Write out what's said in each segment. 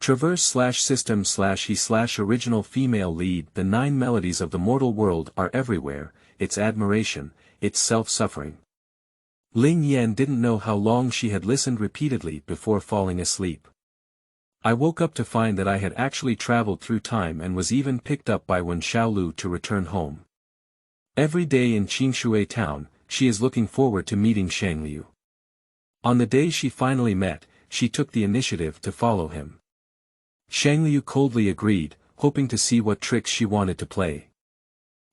Traverse/system/he/original female lead. The 9 melodies of the mortal world are everywhere, its admiration, its self-suffering. Ling Yan didn't know how long she had listened repeatedly before falling asleep. I woke up to find that I had actually traveled through time and was even picked up by Wen Xiaoliu to return home. Every day in Qingshui Town, she is looking forward to meeting Xiangliu. On the day she finally met, she took the initiative to follow him. Xiangliu coldly agreed, hoping to see what tricks she wanted to play.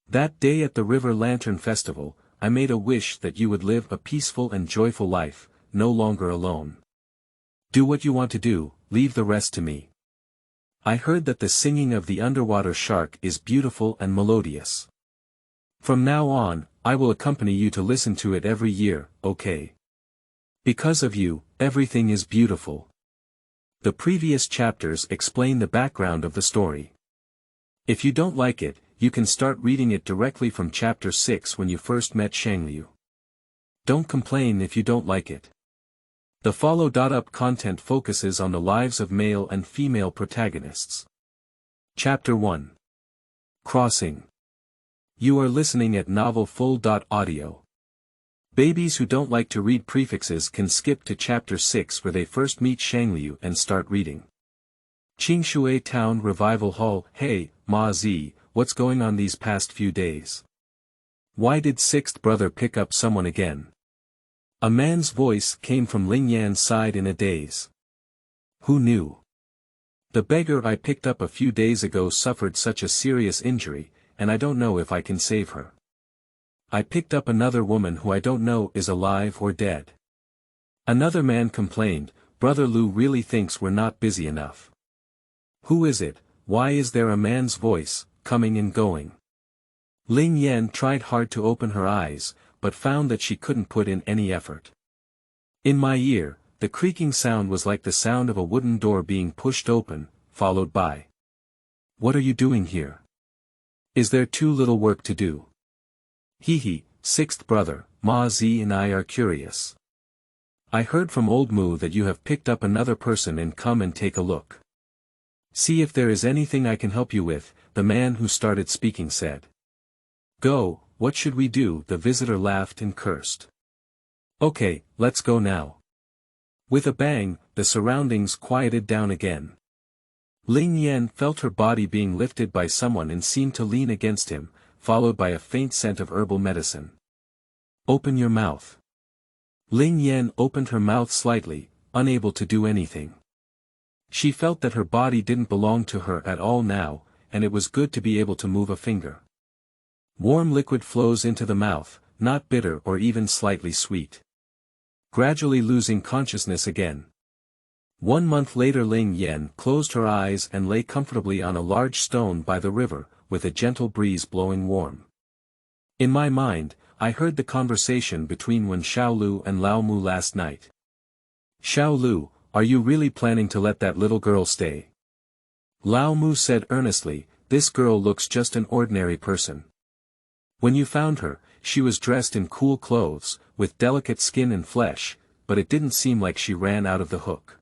That day at the River Lantern Festival, I made a wish that you would live a peaceful and joyful life, no longer alone. Do what you want to do, leave the rest to me. I heard that the singing of the underwater shark is beautiful and melodious. From now on, I will accompany you to listen to it every year, okay? Because of you, everything is beautiful. The previous chapters explain the background of the story. If you don't like it, you can start reading it directly from chapter 6 when you first met Xiangliu. Don't complain if you don't like it. The follow-up content focuses on the lives of male and female protagonists. Chapter 1. Crossing. You are listening at novel full.audio. Babies who don't like to read prefixes can skip to chapter 6 where they first meet Xiangliu and start reading. Qingshui Town Revival Hall. Hey, Ma Zi, what's going on these past few days? Why did sixth brother pick up someone again? A man's voice came from Ling Yan's side in a daze. Who knew? The beggar I picked up a few days ago suffered such a serious injury, and I don't know if I can save her. I picked up another woman who I don't know is alive or dead. Another man complained, Brother Lu really thinks we're not busy enough. Who is it? Why is there a man's voice, coming and going? Ling Yan tried hard to open her eyes, but found that she couldn't put in any effort. In my ear, the creaking sound was like the sound of a wooden door being pushed open, followed by, "What are you doing here? Is there too little work to do?" He, sixth brother, Ma Zi and I are curious. I heard from old Mu that you have picked up another person and come and take a look. See if there is anything I can help you with, the man who started speaking said. Go, what should we do? The visitor laughed and cursed. Okay, let's go now. With a bang, the surroundings quieted down again. Ling Yan felt her body being lifted by someone and seemed to lean against him, followed by a faint scent of herbal medicine. Open your mouth. Ling Yan opened her mouth slightly, unable to do anything. She felt that her body didn't belong to her at all now, and it was good to be able to move a finger. Warm liquid flows into the mouth, not bitter or even slightly sweet. Gradually losing consciousness again. 1 month later Ling Yan closed her eyes and lay comfortably on a large stone by the river, with a gentle breeze blowing warm. In my mind, I heard the conversation between Wen Xiaoliu and Lao Mu last night. Xiaoliu, are you really planning to let that little girl stay? Lao Mu said earnestly, this girl looks just an ordinary person. When you found her, she was dressed in cool clothes, with delicate skin and flesh, but it didn't seem like she ran out of the hook.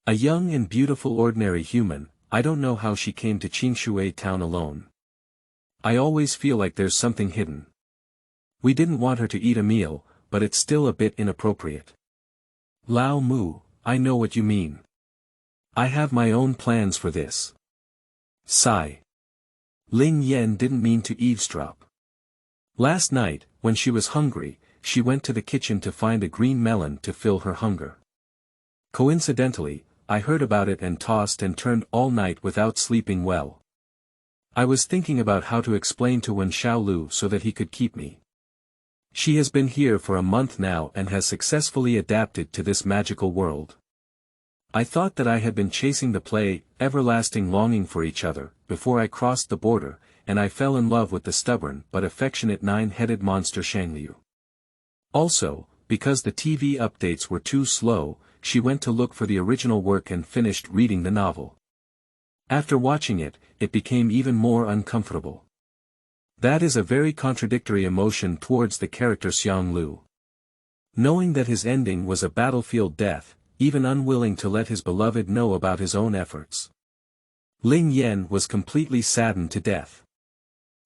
A young and beautiful ordinary human, I don't know how she came to Qingshui Town alone. I always feel like there's something hidden. We didn't want her to eat a meal, but it's still a bit inappropriate. Lao Mu, I know what you mean. I have my own plans for this. Sigh. Ling Yan didn't mean to eavesdrop. Last night, when she was hungry, she went to the kitchen to find a green melon to fill her hunger. Coincidentally, I heard about it and tossed and turned all night without sleeping well. I was thinking about how to explain to Wen Xiaoliu so that he could keep me. She has been here for a month now and has successfully adapted to this magical world. I thought that I had been chasing the play, everlasting longing for each other, before I crossed the border, and I fell in love with the stubborn but affectionate 9-headed monster Xiangliu. Also, because the TV updates were too slow, she went to look for the original work and finished reading the novel. After watching it, it became even more uncomfortable. That is a very contradictory emotion towards the character Xiangliu. Knowing that his ending was a battlefield death, even unwilling to let his beloved know about his own efforts. Ling Yan was completely saddened to death.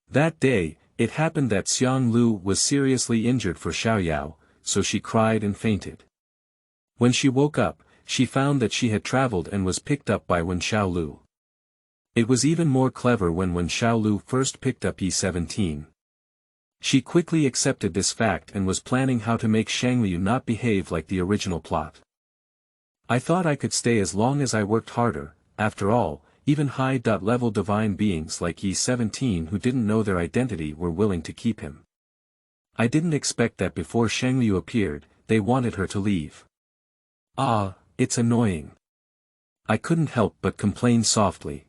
That day, it happened that Xiangliu was seriously injured for Xiaoyao, so she cried and fainted. When she woke up, she found that she had traveled and was picked up by Wen Xiaoliu. It was even more clever when Wen Xiaoliu first picked up EP17. She quickly accepted this fact and was planning how to make Xiangliu not behave like the original plot. I thought I could stay as long as I worked harder. After all, even high-level divine beings like E17 who didn't know their identity were willing to keep him. I didn't expect that before Xiangliu appeared, they wanted her to leave. Ah, it's annoying. I couldn't help but complain softly.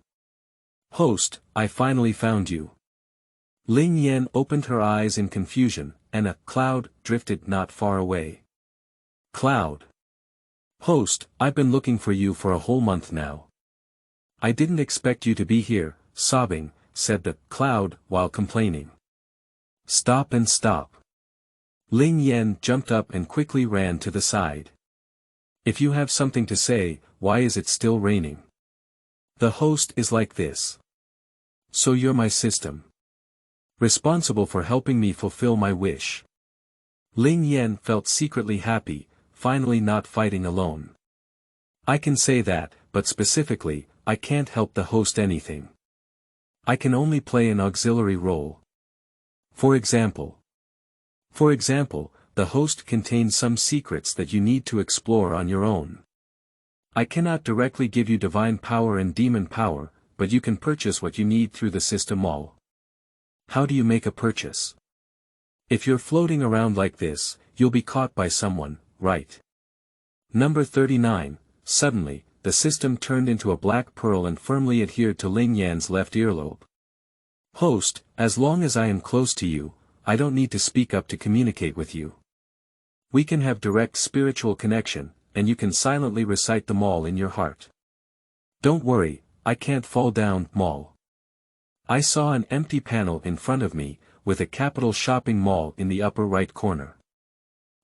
Host, I finally found you. Ling Yan opened her eyes in confusion, and a cloud drifted not far away. Cloud. Host, I've been looking for you for a whole month now. I didn't expect you to be here, sobbing, said the cloud while complaining. Stop and stop. Ling Yan jumped up and quickly ran to the side. If you have something to say, why is it still raining? The host is like this. So you're my system. Responsible for helping me fulfill my wish. Ling Yan felt secretly happy, finally not fighting alone. I can say that, but specifically, I can't help the host anything. I can only play an auxiliary role. For example, the host contains some secrets that you need to explore on your own. I cannot directly give you divine power and demon power, but you can purchase what you need through the system mall. How do you make a purchase? If you're floating around like this, you'll be caught by someone, right? Number 39, suddenly, the system turned into a black pearl and firmly adhered to Ling Yan's left earlobe. Host, as long as I am close to you, I don't need to speak up to communicate with you. We can have direct spiritual connection, and you can silently recite them all in your heart. Don't worry, I can't fall down, mall. I saw an empty panel in front of me, with a capital shopping mall in the upper right corner.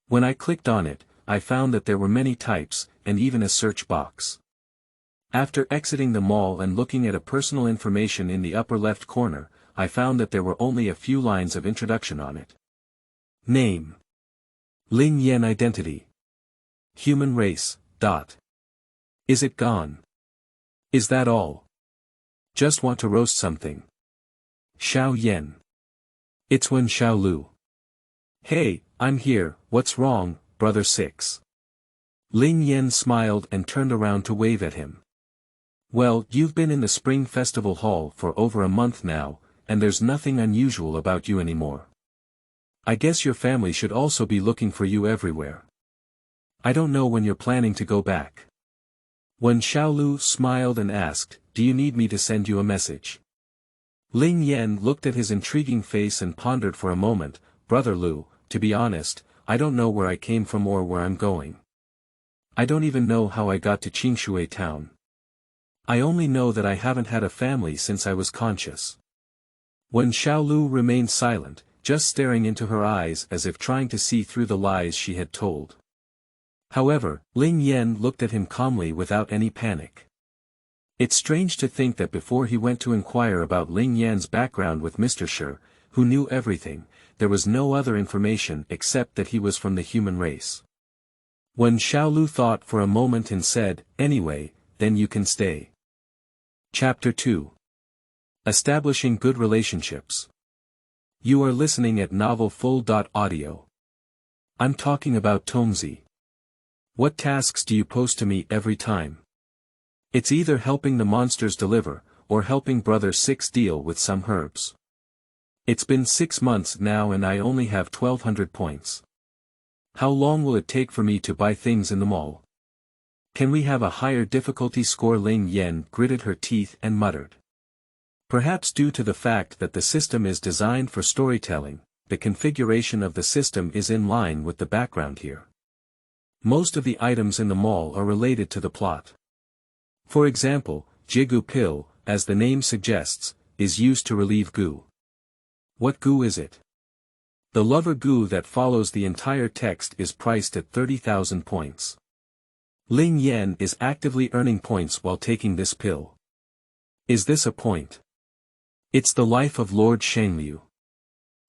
When I clicked on it, I found that there were many types, and even a search box. After exiting the mall and looking at a personal information in the upper left corner, I found that there were only a few lines of introduction on it. Name. Ling Yan identity. Human race, ... Is it gone? Is that all? Just want to roast something. Xiao Yan. It's Wen Xiaoliu. Hey, I'm here, what's wrong, brother 6? Ling Yan smiled and turned around to wave at him. Well, you've been in the Spring Festival Hall for over a month now, and there's nothing unusual about you anymore. I guess your family should also be looking for you everywhere. I don't know when you're planning to go back. Wen Xiaoliu smiled and asked, do you need me to send you a message? Ling Yan looked at his intriguing face and pondered for a moment. Brother Liu, to be honest, I don't know where I came from or where I'm going. I don't even know how I got to Qingshui Town. I only know that I haven't had a family since I was conscious. Wen Xiaoliu remained silent, just staring into her eyes as if trying to see through the lies she had told. However, Ling Yan looked at him calmly without any panic. It's strange to think that before he went to inquire about Ling Yan's background with Mr. Shi, who knew everything, there was no other information except that he was from the human race. Wen Xiaoliu thought for a moment and said, anyway, then you can stay. Chapter 2. Establishing Good Relationships. You are listening at Novel Full.audio. I'm talking about Tongzi. What tasks do you post to me every time? It's either helping the monsters deliver, or helping Brother 6 deal with some herbs. It's been 6 months now and I only have 1200 points. How long will it take for me to buy things in the mall? Can we have a higher difficulty score? Ling Yan gritted her teeth and muttered. Perhaps due to the fact that the system is designed for storytelling, the configuration of the system is in line with the background here. Most of the items in the mall are related to the plot. For example, Jigu pill, as the name suggests, is used to relieve goo. What goo is it? The lover goo that follows the entire text is priced at 30,000 points. Ling Yan is actively earning points while taking this pill. Is this a point? It's the life of Lord Xiangliu.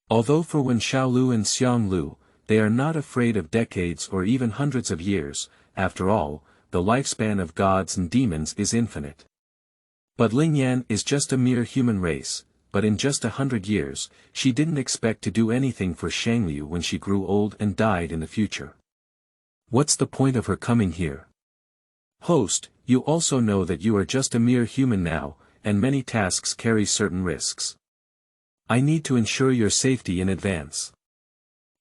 Although for Wen Xiaoliu and Xiangliu, they are not afraid of decades or even hundreds of years, after all, the lifespan of gods and demons is infinite. But Ling Yan is just a mere human race, but in just 100 years, she didn't expect to do anything for Xiangliu when she grew old and died in the future. What's the point of her coming here? Host, you also know that you are just a mere human now, and many tasks carry certain risks. I need to ensure your safety in advance.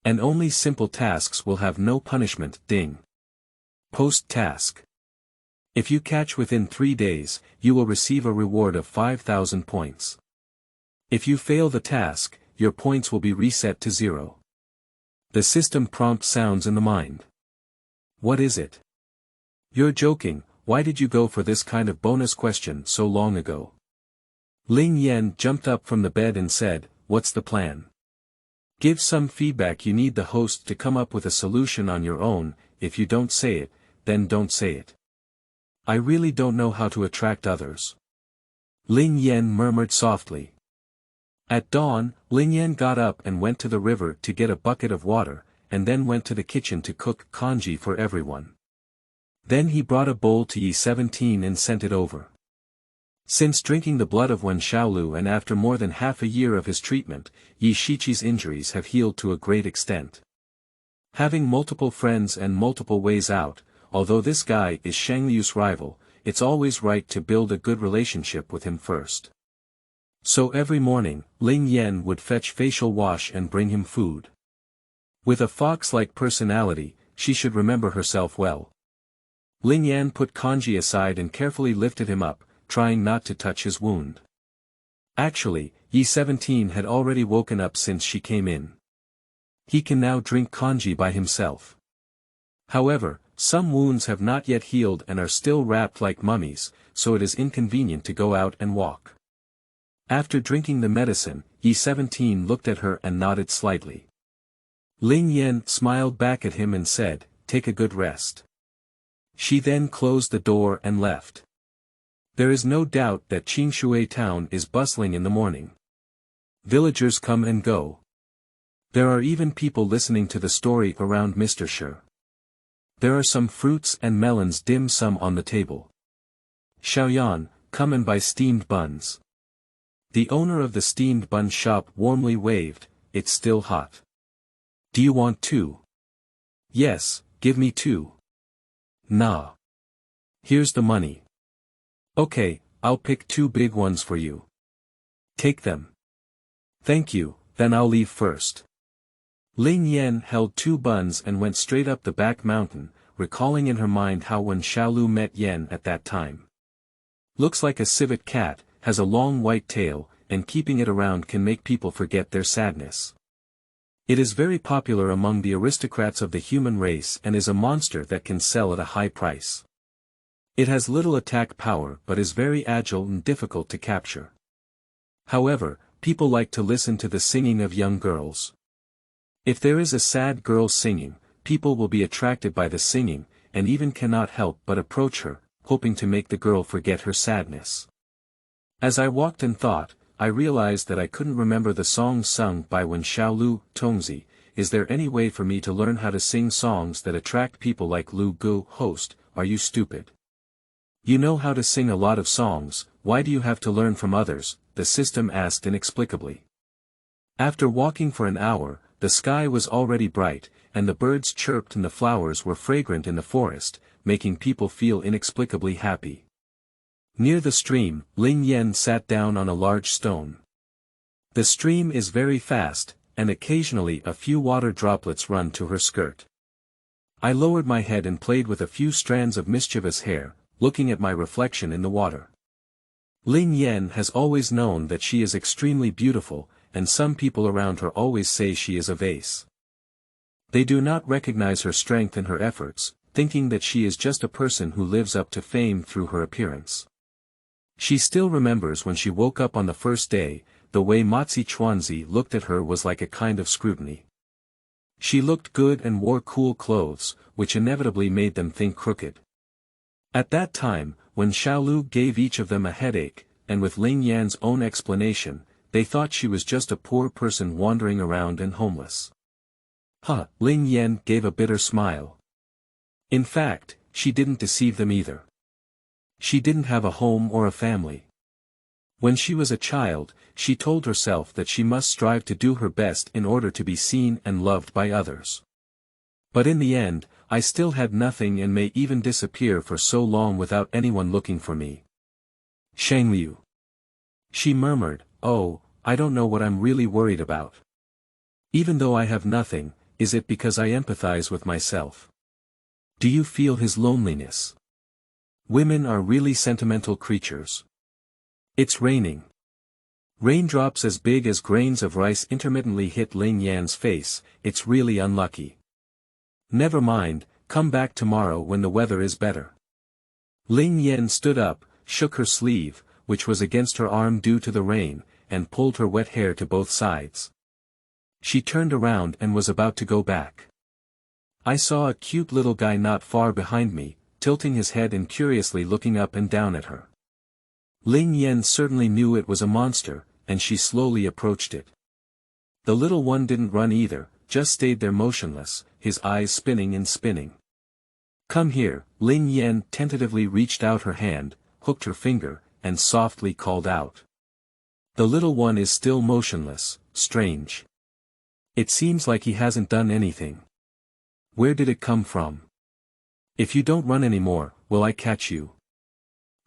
And only simple tasks will have no punishment. Ding. Post task. If you catch within 3 days, you will receive a reward of 5,000 points. If you fail the task, your points will be reset to 0. The system prompt sounds in the mind. What is it? You're joking. Why did you go for this kind of bonus question so long ago? Ling Yan jumped up from the bed and said, what's the plan? Give some feedback. You need the host to come up with a solution on your own. If you don't say it, then don't say it. I really don't know how to attract others. Ling Yan murmured softly. At dawn, Ling Yan got up and went to the river to get a bucket of water, and then went to the kitchen to cook congee for everyone. Then he brought a bowl to EP1-10 and sent it over. Since drinking the blood of Wen Xiaoliu and after more than half a year of his treatment, Yi Shiqi's injuries have healed to a great extent. Having multiple friends and multiple ways out, although this guy is Xiangliu's rival, it's always right to build a good relationship with him first. So every morning, Ling Yan would fetch facial wash and bring him food. With a fox-like personality, she should remember herself well. Ling Yan put congee aside and carefully lifted him up, trying not to touch his wound. Actually, EP1-10 had already woken up since she came in. He can now drink congee by himself. However, some wounds have not yet healed and are still wrapped like mummies, so it is inconvenient to go out and walk. After drinking the medicine, EP1-10 looked at her and nodded slightly. Ling Yan smiled back at him and said, take a good rest. She then closed the door and left. There is no doubt that Qingshui Town is bustling in the morning. Villagers come and go. There are even people listening to the story around Mr. Shi. There are some fruits and melons dim sum on the table. Xiaoyan, come and buy steamed buns. The owner of the steamed bun shop warmly waved, it's still hot. Do you want 2? Yes, give me 2. Nah. Here's the money. Okay, I'll pick 2 big ones for you. Take them. Thank you, then I'll leave first. Ling Yan held 2 buns and went straight up the back mountain, recalling in her mind how Wen Xiaoliu met Yan at that time. Looks like a civet cat, has a long white tail, and keeping it around can make people forget their sadness. It is very popular among the aristocrats of the human race and is a monster that can sell at a high price. It has little attack power but is very agile and difficult to capture. However, people like to listen to the singing of young girls. If there is a sad girl singing, people will be attracted by the singing, and even cannot help but approach her, hoping to make the girl forget her sadness. As I walked and thought, I realized that I couldn't remember the songs sung by Wen Xiaoliu. Tongzi, is there any way for me to learn how to sing songs that attract people like Lu Gu? Host, are you stupid? You know how to sing a lot of songs, why do you have to learn from others? The system asked inexplicably. After walking for an hour, the sky was already bright, and the birds chirped and the flowers were fragrant in the forest, making people feel inexplicably happy. Near the stream, Ling Yan sat down on a large stone. The stream is very fast, and occasionally a few water droplets run to her skirt. I lowered my head and played with a few strands of mischievous hair, looking at my reflection in the water. Ling Yan has always known that she is extremely beautiful, and some people around her always say she is a vase. They do not recognize her strength and her efforts, thinking that she is just a person who lives up to fame through her appearance. She still remembers when she woke up on the first day, the way Matzi Chuanzi looked at her was like a kind of scrutiny. She looked good and wore cool clothes, which inevitably made them think crooked. At that time, Wen Xiaoliu gave each of them a headache, and with Ling Yan's own explanation, they thought she was just a poor person wandering around and homeless. Ling Yan gave a bitter smile. In fact, she didn't deceive them either. She didn't have a home or a family. When she was a child, she told herself that she must strive to do her best in order to be seen and loved by others. But in the end, I still had nothing and may even disappear for so long without anyone looking for me. Xiangliu. She murmured, "Oh, I don't know what I'm really worried about. Even though I have nothing, is it because I empathize with myself? Do you feel his loneliness? Women are really sentimental creatures. It's raining." Raindrops as big as grains of rice intermittently hit Ling Yan's face. "It's really unlucky. Never mind, come back tomorrow when the weather is better." Ling Yan stood up, shook her sleeve, which was against her arm due to the rain, and pulled her wet hair to both sides. She turned around and was about to go back. I saw a cute little guy not far behind me, tilting his head and curiously looking up and down at her. Ling Yan certainly knew it was a monster, and she slowly approached it. The little one didn't run either, just stayed there motionless, his eyes spinning and spinning. "Come here." Ling Yan tentatively reached out her hand, hooked her finger, and softly called out. The little one is still motionless. Strange. It seems like he hasn't done anything. Where did it come from? If you don't run anymore, will I catch you?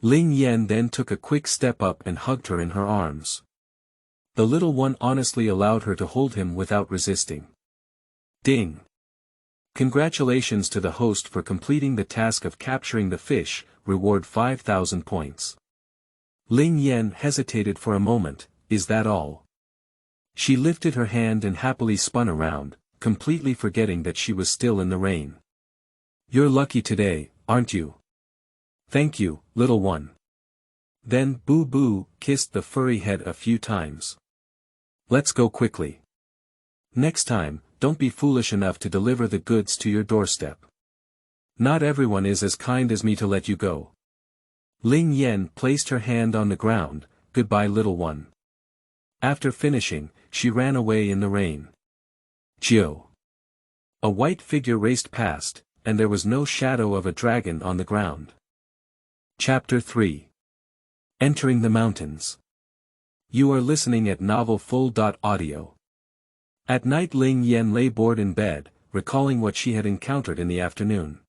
Ling Yan then took a quick step up and hugged her in her arms. The little one honestly allowed her to hold him without resisting. Ding! Congratulations to the host for completing the task of capturing the fish, reward 5,000 points. Ling Yan hesitated for a moment. Is that all? She lifted her hand and happily spun around, completely forgetting that she was still in the rain. You're lucky today, aren't you? Thank you, little one. Then Boo Boo kissed the furry head a few times. Let's go quickly. Next time, don't be foolish enough to deliver the goods to your doorstep. Not everyone is as kind as me to let you go. Ling Yan placed her hand on the ground. Goodbye, little one. After finishing, she ran away in the rain. Geo. A white figure raced past, and there was no shadow of a dragon on the ground. Chapter 3. Entering the Mountains. You are listening at novelfull.audio. At night Ling Yan lay bored in bed, recalling what she had encountered in the afternoon.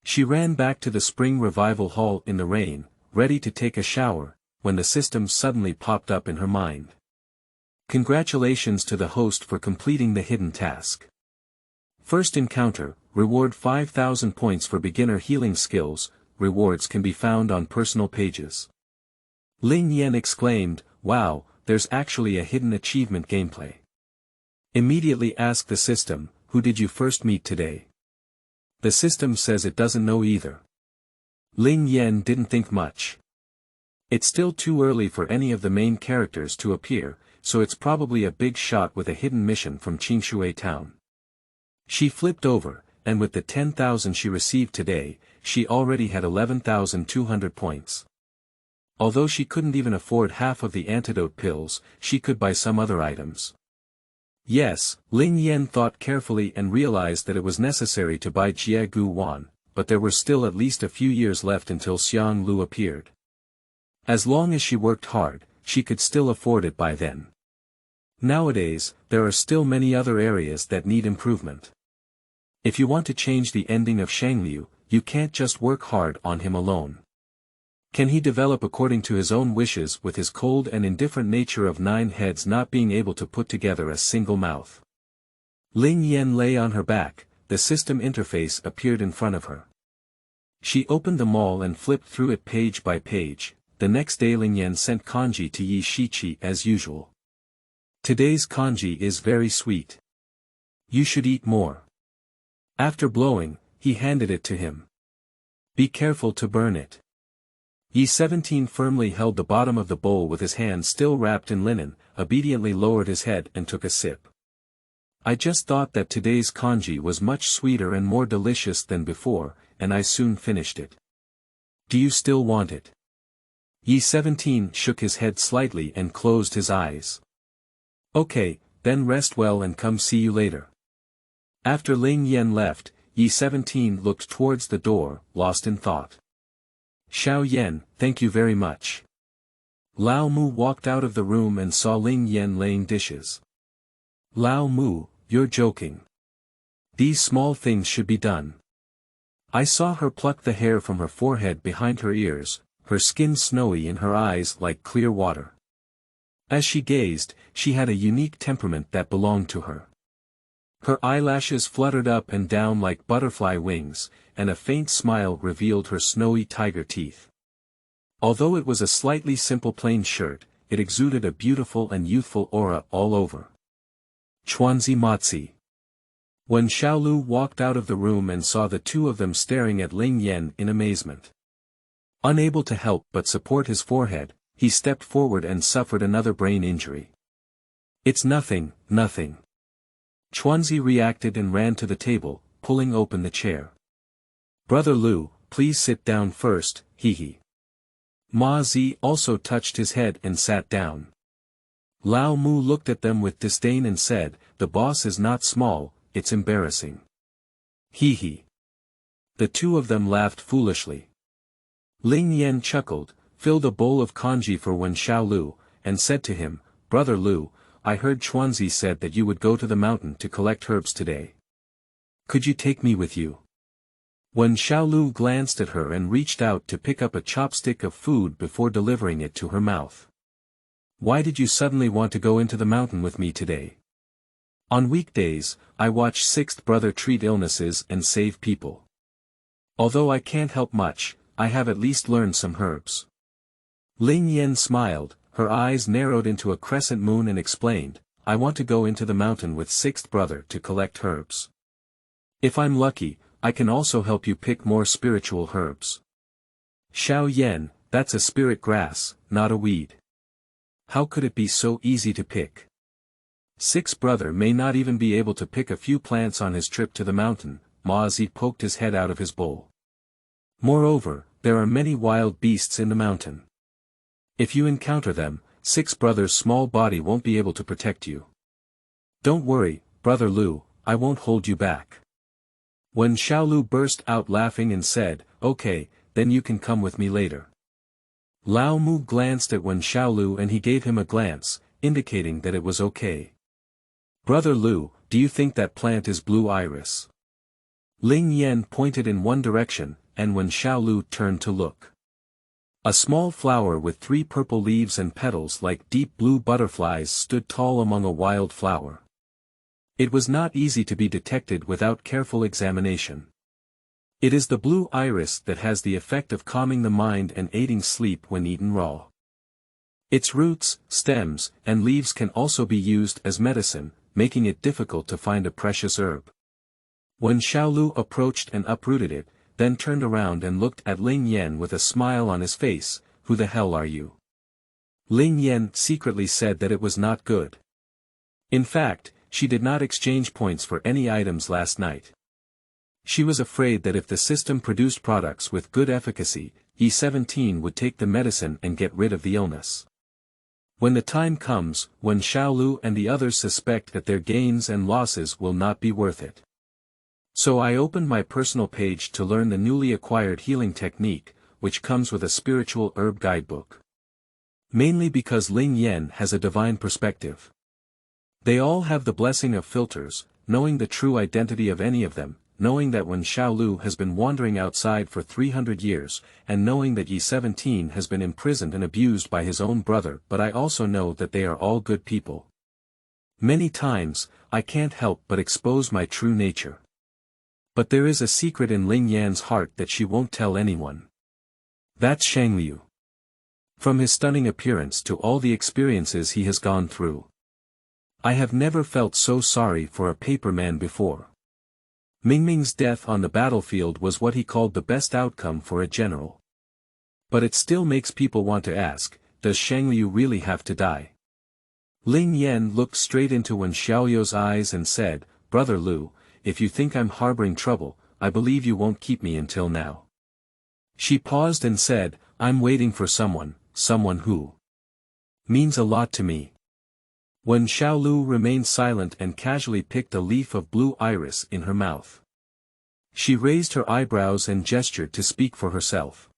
She ran back to the Spring Revival Hall in the rain, ready to take a shower, when the system suddenly popped up in her mind. Congratulations to the host for completing the hidden task. First encounter, reward 5,000 points for beginner healing skills. Rewards can be found on personal pages. Ling Yan exclaimed, wow, there's actually a hidden achievement gameplay. Immediately ask the system, who did you first meet today? The system says it doesn't know either. Ling Yan didn't think much. It's still too early for any of the main characters to appear, so it's probably a big shot with a hidden mission from Qingshui Town. She flipped over, and with the 10,000 she received today, she already had 11,200 points. Although she couldn't even afford half of the antidote pills, she could buy some other items. Yes, Ling Yan thought carefully and realized that it was necessary to buy Jiegu Wan, but there were still at least a few years left until Xiangliu appeared. As long as she worked hard, she could still afford it by then. Nowadays, there are still many other areas that need improvement. If you want to change the ending of Xiangliu, you can't just work hard on him alone. Can he develop according to his own wishes with his cold and indifferent nature of 9 heads not being able to put together a single mouth? Ling Yan lay on her back, the system interface appeared in front of her. She opened them all and flipped through it page by page. The next day Ling Yan sent kanji to Yi Shiqi as usual. Today's kanji is very sweet. You should eat more. After blowing, he handed it to him. Be careful to burn it. Yi 17 firmly held the bottom of the bowl with his hand still wrapped in linen, obediently lowered his head and took a sip. I just thought that today's kanji was much sweeter and more delicious than before, and I soon finished it. Do you still want it? Yi-17 shook his head slightly and closed his eyes. Okay, then rest well and come see you later. After Ling Yan left, Yi-17 looked towards the door, lost in thought. Xiao Yan, thank you very much. Lao Mu walked out of the room and saw Ling Yan laying dishes. Lao Mu, you're joking. These small things should be done. I saw her pluck the hair from her forehead behind her ears, her skin snowy and her eyes like clear water. As she gazed, she had a unique temperament that belonged to her. Her eyelashes fluttered up and down like butterfly wings, and a faint smile revealed her snowy tiger teeth. Although it was a slightly simple plain shirt, it exuded a beautiful and youthful aura all over. Chuanzi Matzi. Wen Xiaoliu walked out of the room and saw the two of them staring at Ling Yan in amazement. Unable to help but support his forehead, he stepped forward and suffered another brain injury. It's nothing, nothing. Chuanzi reacted and ran to the table, pulling open the chair. Brother Lu, please sit down first, hee. Ma Zi also touched his head and sat down. Lao Mu looked at them with disdain and said, the boss is not small, it's embarrassing. Hee. The two of them laughed foolishly. Ling Yan chuckled, filled a bowl of congee for Wen Xiaoliu, and said to him, Brother Lu, I heard Chuanzi said that you would go to the mountain to collect herbs today. Could you take me with you? Wen Xiaoliu glanced at her and reached out to pick up a chopstick of food before delivering it to her mouth. Why did you suddenly want to go into the mountain with me today? On weekdays, I watch Sixth Brother treat illnesses and save people. Although I can't help much, I have at least learned some herbs. Ling Yan smiled, her eyes narrowed into a crescent moon and explained, I want to go into the mountain with Sixth Brother to collect herbs. If I'm lucky, I can also help you pick more spiritual herbs. Xiao Yan, that's a spirit grass, not a weed. How could it be so easy to pick? Sixth Brother may not even be able to pick a few plants on his trip to the mountain. Ma Zi poked his head out of his bowl. Moreover, there are many wild beasts in the mountain. If you encounter them, Sixth Brother's small body won't be able to protect you. Don't worry, Brother Lu, I won't hold you back. Wen Xiaoliu burst out laughing and said, okay, then you can come with me later. Lao Mu glanced at Wen Xiaoliu and he gave him a glance, indicating that it was okay. Brother Lu, do you think that plant is blue iris? Ling Yan pointed in one direction, and Wen Xiaoliu turned to look. A small flower with 3 purple leaves and petals like deep blue butterflies stood tall among a wild flower. It was not easy to be detected without careful examination. It is the blue iris that has the effect of calming the mind and aiding sleep when eaten raw. Its roots, stems, and leaves can also be used as medicine, making it difficult to find a precious herb. When Xiaoliu approached and uprooted it, then turned around and looked at Ling Yan with a smile on his face, who the hell are you? Ling Yan secretly said that it was not good. In fact, she did not exchange points for any items last night. She was afraid that if the system produced products with good efficacy, Yi-17 would take the medicine and get rid of the illness. When the time comes, when Xiaoliu and the others suspect that their gains and losses will not be worth it. So I opened my personal page to learn the newly acquired healing technique, which comes with a spiritual herb guidebook. Mainly because Ling Yan has a divine perspective. They all have the blessing of filters, knowing the true identity of any of them, knowing that Wen Xiaoliu has been wandering outside for 300 years, and knowing that Yi-17 has been imprisoned and abused by his own brother, but I also know that they are all good people. Many times, I can't help but expose my true nature. But there is a secret in Ling Yan's heart that she won't tell anyone. That's Xiangliu. From his stunning appearance to all the experiences he has gone through. I have never felt so sorry for a paper man before. Mingming's death on the battlefield was what he called the best outcome for a general. But it still makes people want to ask, does Xiangliu really have to die? Ling Yan looked straight into Wen Xiaoliu's eyes and said, Brother Lu, if you think I'm harboring trouble, I believe you won't keep me until now. She paused and said, I'm waiting for someone who means a lot to me. Wen Xiaoliu remained silent and casually picked a leaf of blue iris in her mouth. She raised her eyebrows and gestured to speak for herself.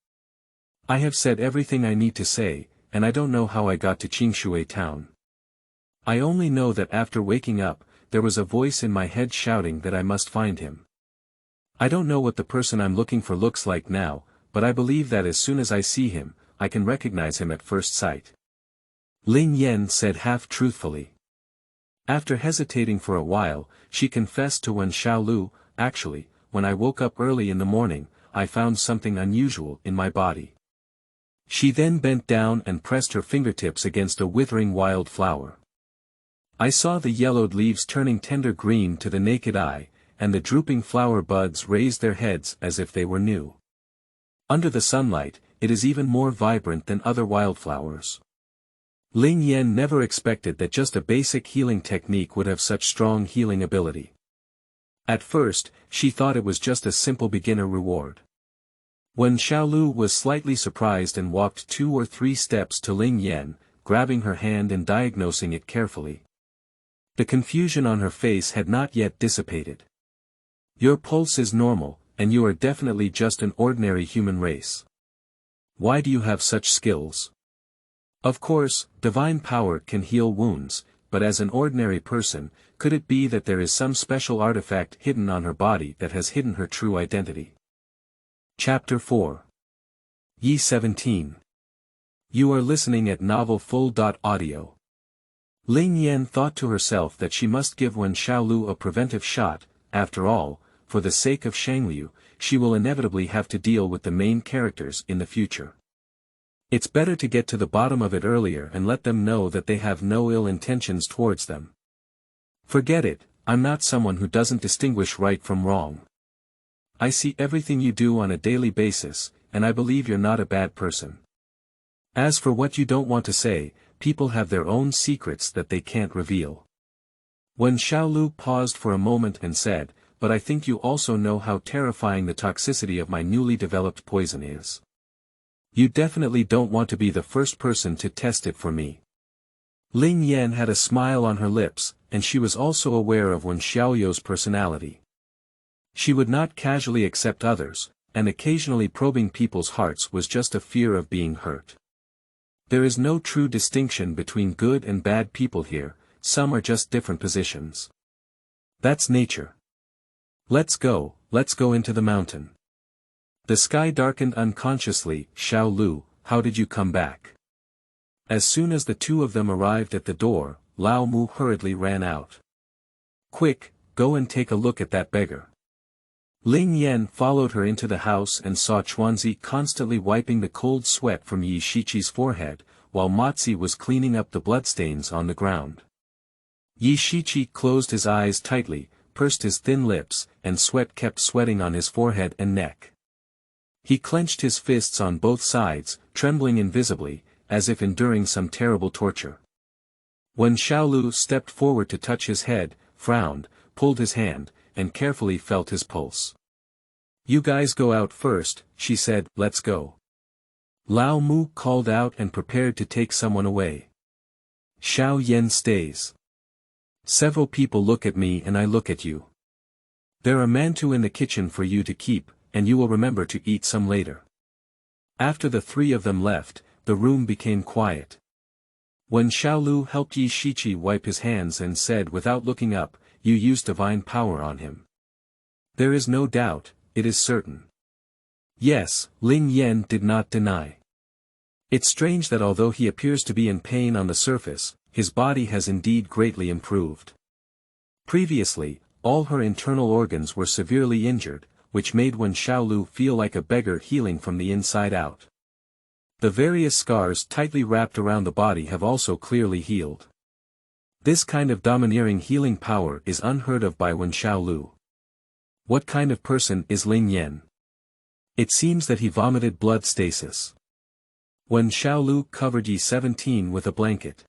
I have said everything I need to say, and I don't know how I got to Qingshui Town. I only know that after waking up, there was a voice in my head shouting that I must find him. I don't know what the person I'm looking for looks like now, but I believe that as soon as I see him, I can recognize him at first sight. Ling Yan said half-truthfully. After hesitating for a while, she confessed to Wen Xiaoliu, actually, when I woke up early in the morning, I found something unusual in my body. She then bent down and pressed her fingertips against a withering wild flower. I saw the yellowed leaves turning tender green to the naked eye, and the drooping flower buds raised their heads as if they were new. Under the sunlight, it is even more vibrant than other wildflowers. Ling Yan never expected that just a basic healing technique would have such strong healing ability. At first, she thought it was just a simple beginner reward. Wen Xiaoliu was slightly surprised and walked 2 or 3 steps to Ling Yan, grabbing her hand and diagnosing it carefully. The confusion on her face had not yet dissipated. Your pulse is normal, and you are definitely just an ordinary human race. Why do you have such skills? Of course, divine power can heal wounds, but as an ordinary person, could it be that there is some special artifact hidden on her body that has hidden her true identity? Chapter 4. Yi 17. You are listening at Novel Full.audio. Ling Yan thought to herself that she must give Wen Xiaoliu a preventive shot. After all, for the sake of Xiangliu, she will inevitably have to deal with the main characters in the future. It's better to get to the bottom of it earlier and let them know that they have no ill intentions towards them. Forget it, I'm not someone who doesn't distinguish right from wrong. I see everything you do on a daily basis, and I believe you're not a bad person. As for what you don't want to say, people have their own secrets that they can't reveal. Wen Xiaoliu paused for a moment and said, but I think you also know how terrifying the toxicity of my newly developed poison is. You definitely don't want to be the first person to test it for me. Ling Yan had a smile on her lips, and she was also aware of Wen Xiaoliu's personality. She would not casually accept others, and occasionally probing people's hearts was just a fear of being hurt. There is no true distinction between good and bad people here, some are just different positions. That's nature. Let's go into the mountain. The sky darkened unconsciously. Xiaoliu, how did you come back? As soon as the two of them arrived at the door, Lao Mu hurriedly ran out. Quick, go and take a look at that beggar. Ling Yan followed her into the house and saw Chuanzi constantly wiping the cold sweat from Yi Shiqi's forehead, while Matzi was cleaning up the bloodstains on the ground. Yi Shiqi closed his eyes tightly, pursed his thin lips, and sweat kept sweating on his forehead and neck. He clenched his fists on both sides, trembling invisibly, as if enduring some terrible torture. When Xiaoliu stepped forward to touch his head, frowned, pulled his hand, and carefully felt his pulse. You guys go out first, she said, let's go. Lao Mu called out and prepared to take someone away. Xiao Yan stays. Several people look at me and I look at you. There are mantou in the kitchen for you to keep, and you will remember to eat some later. After the 3 of them left, the room became quiet. When Xiaoliu helped Yi Shiqi wipe his hands and said without looking up, you used divine power on him. There is no doubt, it is certain. Yes, Ling Yan did not deny. It's strange that although he appears to be in pain on the surface, his body has indeed greatly improved. Previously, all her internal organs were severely injured, which made Wen Xiaoliu feel like a beggar healing from the inside out. The various scars tightly wrapped around the body have also clearly healed. This kind of domineering healing power is unheard of by Wen Xiaoliu. What kind of person is Ling Yan? It seems that he vomited blood stasis. Wen Xiaoliu covered Yi 17 with a blanket.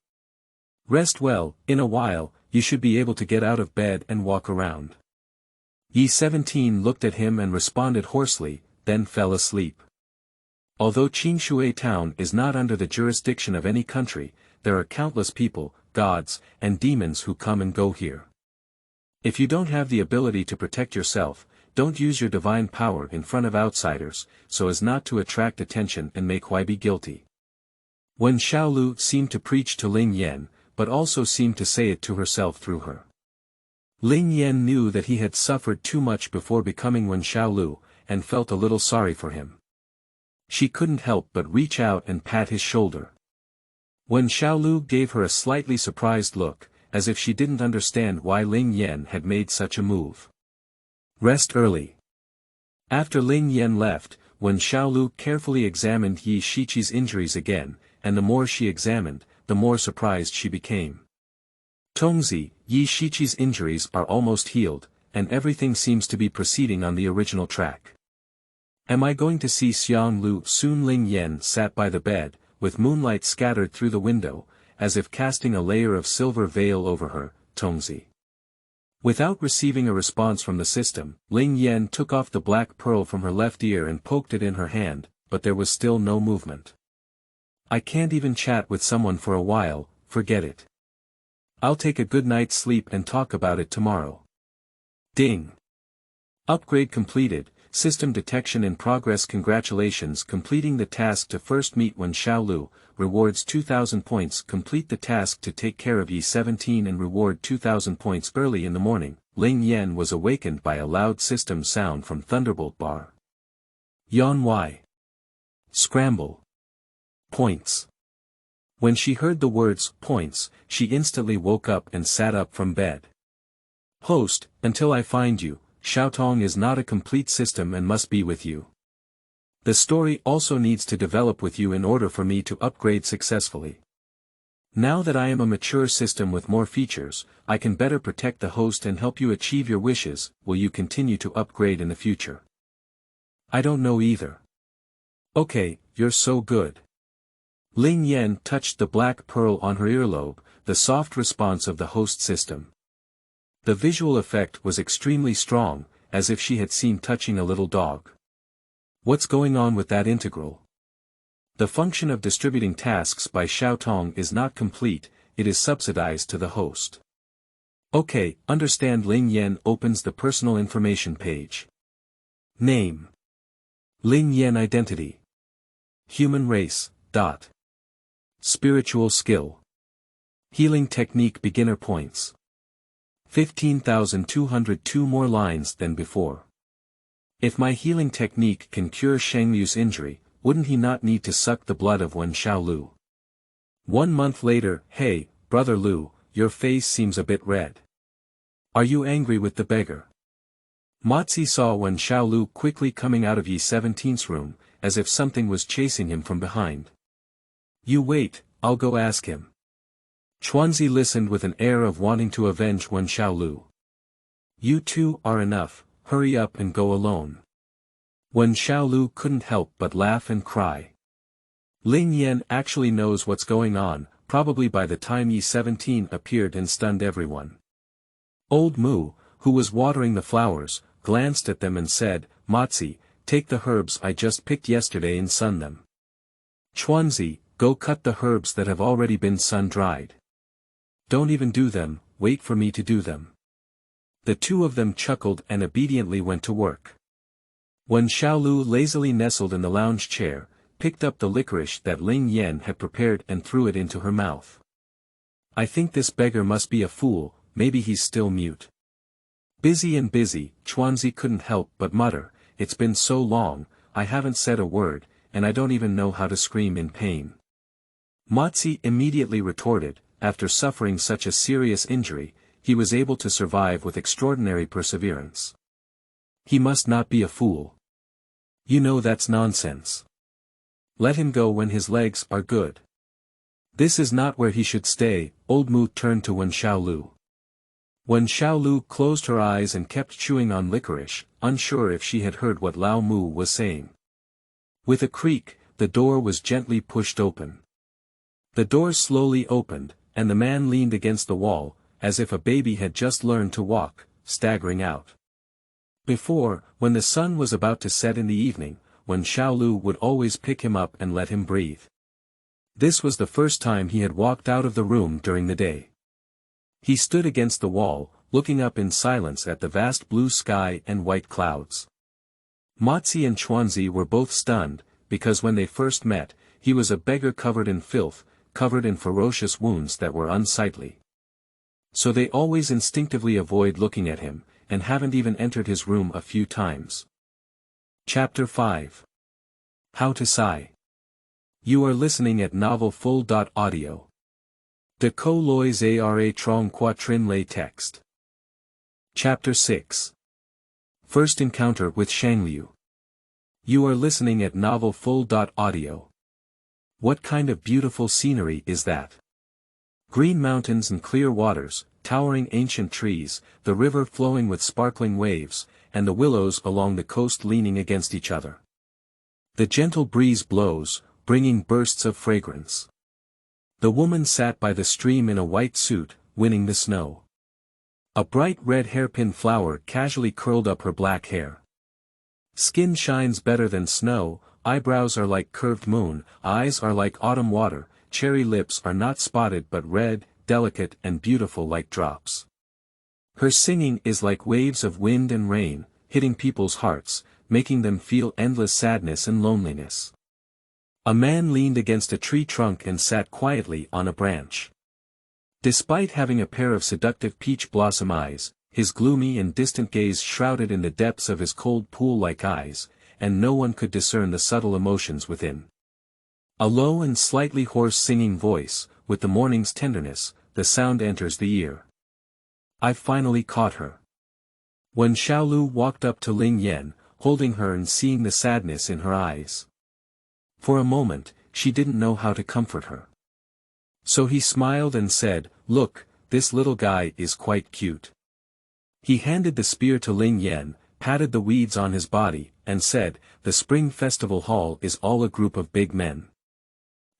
Rest well, in a while, you should be able to get out of bed and walk around. Yi 17 looked at him and responded hoarsely, then fell asleep. Although Qingshui Town is not under the jurisdiction of any country, there are countless people, gods, and demons who come and go here. If you don't have the ability to protect yourself, don't use your divine power in front of outsiders, so as not to attract attention and make Huaibi guilty. Wen Xiaoliu seemed to preach to Ling Yan, but also seemed to say it to herself through her. Ling Yan knew that he had suffered too much before becoming Wen Xiaoliu, and felt a little sorry for him. She couldn't help but reach out and pat his shoulder. Wen Xiaoliu gave her a slightly surprised look, as if she didn't understand why Ling Yan had made such a move. Rest early. After Ling Yan left, Wen Xiaoliu carefully examined Yi Shiqi's injuries again, and the more she examined, the more surprised she became. Tongzi, Yi Shiqi's injuries are almost healed, and everything seems to be proceeding on the original track. Am I going to see Xiangliu soon? Ling Yan sat by the bed, with moonlight scattered through the window, as if casting a layer of silver veil over her, Tongzi. Without receiving a response from the system, Ling Yan took off the black pearl from her left ear and poked it in her hand, but there was still no movement. I can't even chat with someone for a while, forget it. I'll take a good night's sleep and talk about it tomorrow. Ding. Upgrade completed. System detection in progress. Congratulations completing the task to first meet Wen Xiaoliu, rewards 2000 points. Complete the task to take care of E17 and reward 2000 points. Early in the morning, Ling Yan was awakened by a loud system sound from Thunderbolt Bar. Yan Y. Scramble. Points. When she heard the words, points, she instantly woke up and sat up from bed. Host, until I find you, Xiaotong is not a complete system and must be with you. The story also needs to develop with you in order for me to upgrade successfully. Now that I am a mature system with more features, I can better protect the host and help you achieve your wishes. Will you continue to upgrade in the future? I don't know either. Okay, you're so good. Ling Yan touched the black pearl on her earlobe, the soft response of the host system. The visual effect was extremely strong, as if she had seen touching a little dog. What's going on with that integral? The function of distributing tasks by Xiaotong is not complete, it is subsidized to the host. Okay, understand. Ling Yan opens the personal information page. Name. Ling Yan. Identity. Human race. Spiritual skill. Healing technique. Beginner points. 15,202 more lines than before. If my healing technique can cure Xiangliu's injury, wouldn't he not need to suck the blood of Wen Xiaoliu? 1 month later. Hey, brother Lu, your face seems a bit red. Are you angry with the beggar? Mozi saw Wen Xiaoliu quickly coming out of Yi17's room, as if something was chasing him from behind. You wait, I'll go ask him. Chuanzi listened with an air of wanting to avenge Wen Xiaoliu. You two are enough, hurry up and go alone. Wen Xiaoliu couldn't help but laugh and cry. Ling Yan actually knows what's going on, probably by the time Yi17 appeared and stunned everyone. Old Mu, who was watering the flowers, glanced at them and said, Mozi, take the herbs I just picked yesterday and sun them. Chuanzi, go cut the herbs that have already been sun-dried. Don't even do them, wait for me to do them. The two of them chuckled and obediently went to work. Wen Xiaoliu lazily nestled in the lounge chair, picked up the licorice that Ling Yan had prepared and threw it into her mouth. I think this beggar must be a fool, maybe he's still mute. Busy, Chuanzi couldn't help but mutter, it's been so long, I haven't said a word, and I don't even know how to scream in pain. Mozi immediately retorted, after suffering such a serious injury, he was able to survive with extraordinary perseverance. He must not be a fool. You know that's nonsense. Let him go when his legs are good. This is not where he should stay. Old Mu turned to Wen Xiaoliu. Wen Xiaoliu closed her eyes and kept chewing on licorice, unsure if she had heard what Lao Mu was saying. With a creak, the door was gently pushed open. The door slowly opened, and the man leaned against the wall, as if a baby had just learned to walk, staggering out. Before, when the sun was about to set in the evening, Wen Xiaoliu would always pick him up and let him breathe. This was the first time he had walked out of the room during the day. He stood against the wall, looking up in silence at the vast blue sky and white clouds. Mozi and Chuanzi were both stunned, because when they first met, he was a beggar covered in filth, covered in ferocious wounds that were unsightly. So they always instinctively avoid looking at him, and haven't even entered his room a few times. Chapter 5. How to Sigh. You are listening at novel full.audio. De co lois ara trong quatrin lay text. Chapter 6. First encounter with Xiangliu. You are listening at novel full.audio. What kind of beautiful scenery is that? Green mountains and clear waters, towering ancient trees, the river flowing with sparkling waves, and the willows along the coast leaning against each other. The gentle breeze blows, bringing bursts of fragrance. The woman sat by the stream in a white suit, winning the snow. A bright red hairpin flower casually curled up her black hair. Skin shines better than snow, eyebrows are like curved moon, eyes are like autumn water, cherry lips are not spotted but red, delicate and beautiful like drops. Her singing is like waves of wind and rain, hitting people's hearts, making them feel endless sadness and loneliness. A man leaned against a tree trunk and sat quietly on a branch. Despite having a pair of seductive peach blossom eyes, his gloomy and distant gaze shrouded in the depths of his cold pool-like eyes, and no one could discern the subtle emotions within. A low and slightly hoarse singing voice, with the morning's tenderness, the sound enters the ear. I've finally caught her. Wen Xiaoliu walked up to Ling Yan, holding her and seeing the sadness in her eyes. For a moment, she didn't know how to comfort her. So he smiled and said, "Look, this little guy is quite cute." He handed the spear to Ling Yan, patted the weeds on his body, and said, "The spring festival hall is all a group of big men.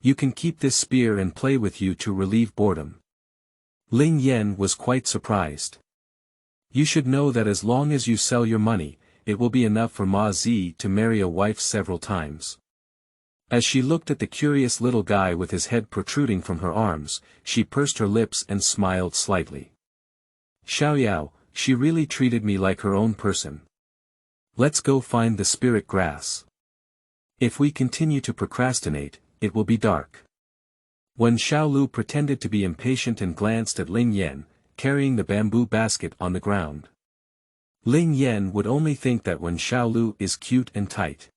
You can keep this spear and play with you to relieve boredom." Ling Yan was quite surprised. "You should know that as long as you sell your money, it will be enough for Ma Zi to marry a wife several times." As she looked at the curious little guy with his head protruding from her arms, she pursed her lips and smiled slightly. "Xiaoyao, she really treated me like her own person. Let's go find the spirit grass. If we continue to procrastinate, it will be dark." Wen Xiaoliu pretended to be impatient and glanced at Ling Yan, carrying the bamboo basket on the ground. Ling Yan would only think that Wen Xiaoliu is cute and tight.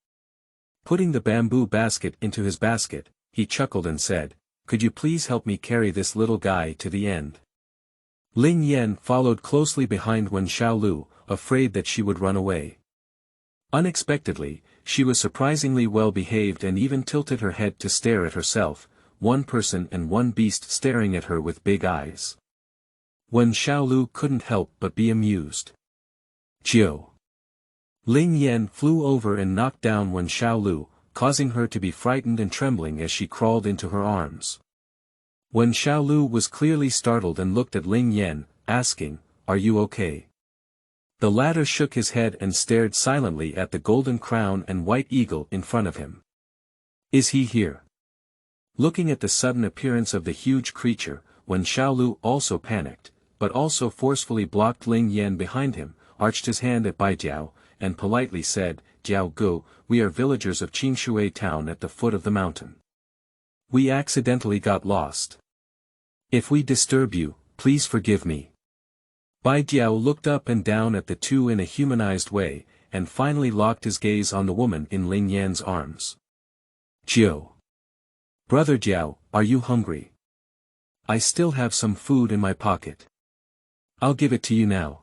Putting the bamboo basket into his basket, he chuckled and said, "Could you please help me carry this little guy to the end?" Ling Yan followed closely behind Wen Xiaoliu, afraid that she would run away. Unexpectedly, she was surprisingly well behaved and even tilted her head to stare at herself, one person and one beast staring at her with big eyes. Wen Xiaoliu couldn't help but be amused. "Jiu." Ling Yan flew over and knocked down Wen Xiaoliu, causing her to be frightened and trembling as she crawled into her arms. Wen Xiaoliu was clearly startled and looked at Ling Yan, asking, "Are you okay?" The latter shook his head and stared silently at the golden crown and white eagle in front of him. "Is he here?" Looking at the sudden appearance of the huge creature, Wen Xiaoliu also panicked, but also forcefully blocked Ling Yan behind him, arched his hand at Baijiao, and politely said, "Jiao Gu, we are villagers of Qingshui Town at the foot of the mountain. We accidentally got lost. If we disturb you, please forgive me." Baijiao looked up and down at the two in a humanized way, and finally locked his gaze on the woman in Ling Yan's arms. "Jiao. Brother Jiao, are you hungry? I still have some food in my pocket. I'll give it to you now."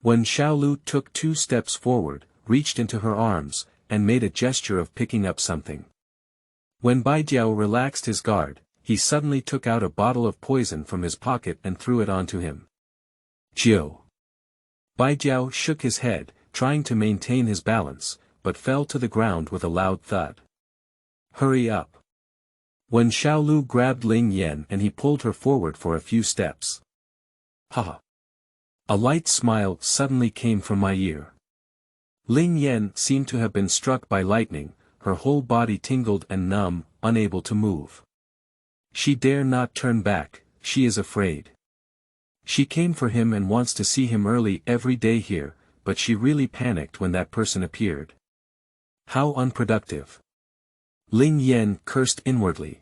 Wen Xiaoliu took 2 steps forward, reached into her arms, and made a gesture of picking up something. When Baijiao relaxed his guard, he suddenly took out a bottle of poison from his pocket and threw it onto him. "Jiao." Baijiao shook his head, trying to maintain his balance, but fell to the ground with a loud thud. "Hurry up." Wen Xiaoliu grabbed Ling Yan and he pulled her forward for a few steps. "Ha ha. A light smile suddenly came from my ear. Ling Yan seemed to have been struck by lightning, her whole body tingled and numb, unable to move. She dare not turn back, she is afraid. She came for him and wants to see him early every day here, but she really panicked when that person appeared. How unproductive. Ling Yan cursed inwardly.